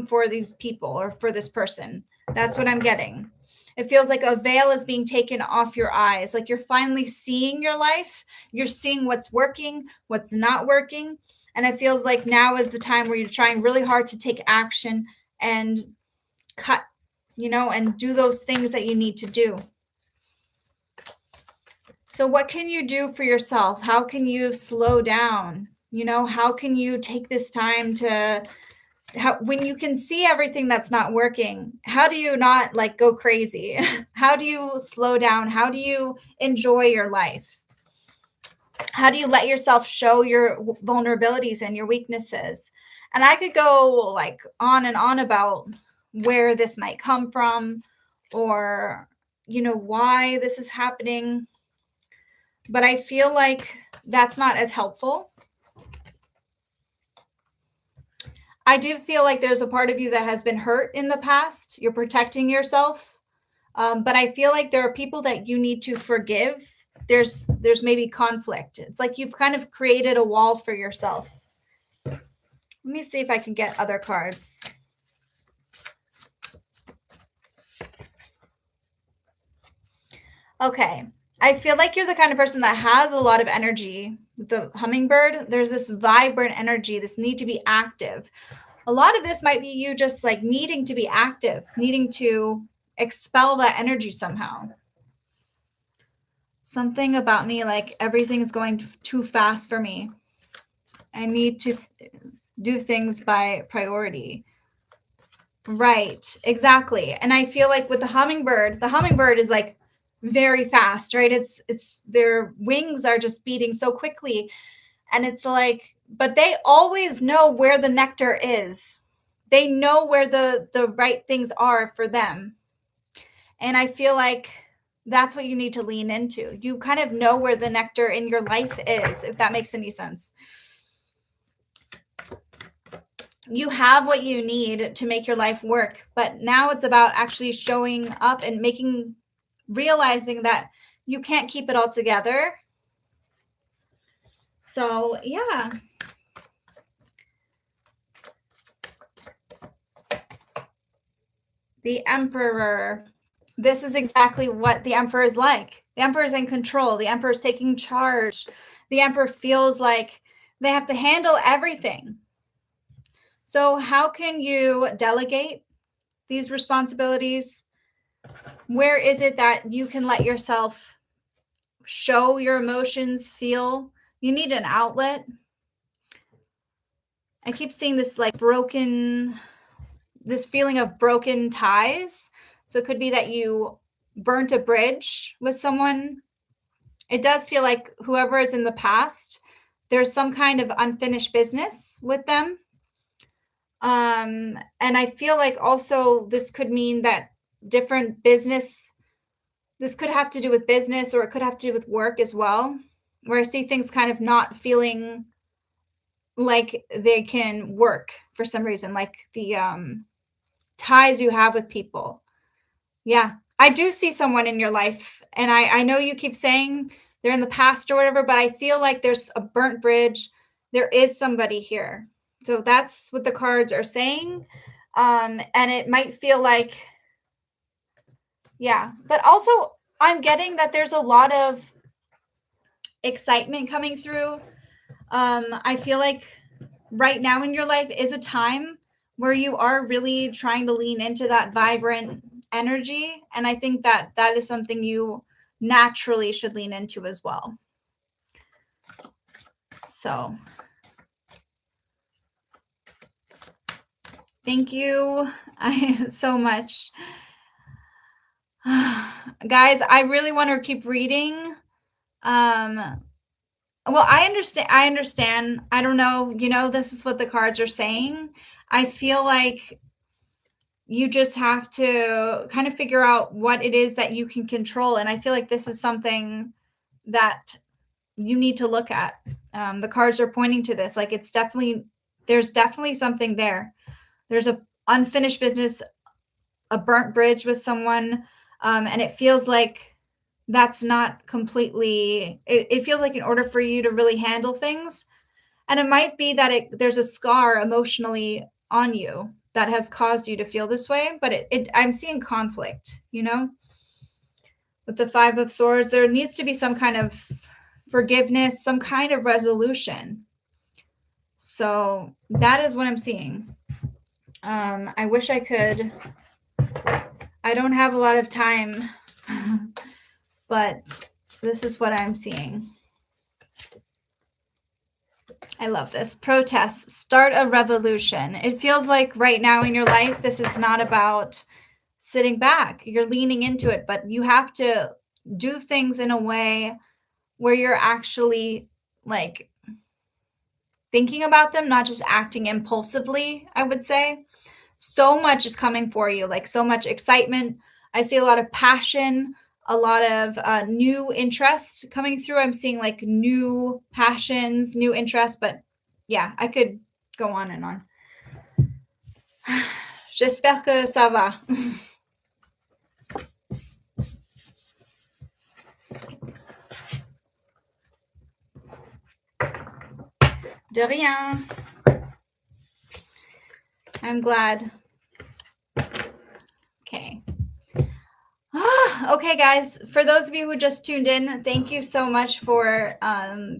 for these people or for this person. That's what I'm getting. It feels like a veil is being taken off your eyes. Like you're finally seeing your life. You're seeing what's working, what's not working. And it feels like now is the time where you're trying really hard to take action and cut, and do those things that you need to do. So, what can you do for yourself? How can you slow down? How can you take this time to, when you can see everything that's not working, how do you not like go crazy? How do you slow down? How do you enjoy your life? How do you let yourself show your vulnerabilities and your weaknesses? And I could go like on and on about where this might come from, or why this is happening, but I feel like that's not as helpful. I do feel like there's a part of you that has been hurt in the past. You're protecting yourself. But I feel like there are people that you need to forgive. There's maybe conflict. It's like you've kind of created a wall for yourself. Let me see if I can get other cards. Okay. I feel like you're the kind of person that has a lot of energy. The hummingbird, there's this vibrant energy, this need to be active. A lot of this might be you just like needing to be active, needing to expel that energy somehow. Something about me, like everything's going too fast for me. I need to do things by priority. Right, exactly. And I feel like with the hummingbird is like very fast, right? It's their wings are just beating so quickly. And it's like, but they always know where the nectar is. They know where the right things are for them. And I feel like that's what you need to lean into. You kind of know where the nectar in your life is, if that makes any sense. You have what you need to make your life work, but now it's about actually showing up and realizing that you can't keep it all together. So, yeah. The Emperor. This is exactly what the Emperor is like. The Emperor is in control. The Emperor is taking charge. The Emperor feels like they have to handle everything. So, how can you delegate these responsibilities? Where is it that you can let yourself show your emotions, feel? You need an outlet. I keep seeing this like this feeling of broken ties. So it could be that you burnt a bridge with someone. It does feel like whoever is in the past, there's some kind of unfinished business with them. And I feel like also this could mean that different business, this could have to do with business, or it could have to do with work as well, where I see things kind of not feeling like they can work for some reason, like the ties you have with people. Yeah, I do see someone in your life, and I know you keep saying they're in the past or whatever, but I feel like there's a burnt bridge. There is somebody here. So that's what the cards are saying. And it might feel like, yeah, but also I'm getting that there's a lot of excitement coming through. I feel like right now in your life is a time where you are really trying to lean into that vibrant energy. And I think that that is something you naturally should lean into as well. So thank you so much. Guys, I really want to keep reading. Well, I understand. I don't know, this is what the cards are saying. I feel like you just have to kind of figure out what it is that you can control. And I feel like this is something that you need to look at. The cards are pointing to this. Like there's definitely something there. There's a unfinished business, a burnt bridge with someone, and it feels like that's not completely, it feels like in order for you to really handle things, and it might be that there's a scar emotionally on you that has caused you to feel this way, but I'm seeing conflict, you know? With the Five of Swords, there needs to be some kind of forgiveness, some kind of resolution. So that is what I'm seeing. I wish I could. I don't have a lot of time, but this is what I'm seeing. I love this. Protest. Start a revolution. It feels like right now in your life, this is not about sitting back. You're leaning into it, but you have to do things in a way where you're actually like thinking about them, not just acting impulsively, I would say. So much is coming for you, like so much excitement. I see a lot of passion, a lot of new interest coming through. I'm seeing like new passions, new interests, but yeah, I could go on and on. J'espère que ça va. De rien. I'm glad. Okay. Okay, guys, for those of you who just tuned in, thank you so much for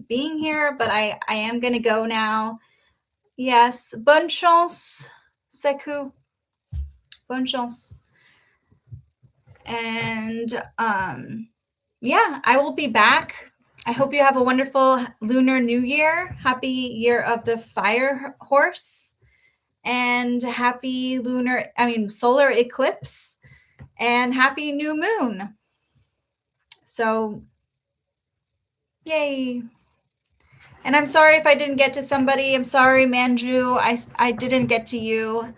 being here, but I am going to go now. Yes, bonne chance, Seku. Bonne chance. And yeah, I will be back. I hope you have a wonderful Lunar New Year. Happy Year of the Fire Horse. And happy solar eclipse. And happy new moon. So, yay. And I'm sorry if I didn't get to somebody. I'm sorry, Manju. I didn't get to you.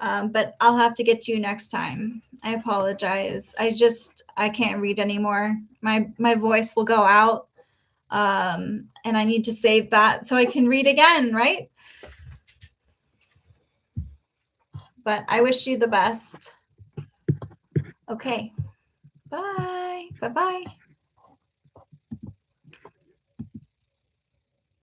But I'll have to get to you next time. I apologize. I can't read anymore. My voice will go out. And I need to save that so I can read again, right? But I wish you the best. Okay. Bye. Bye-bye.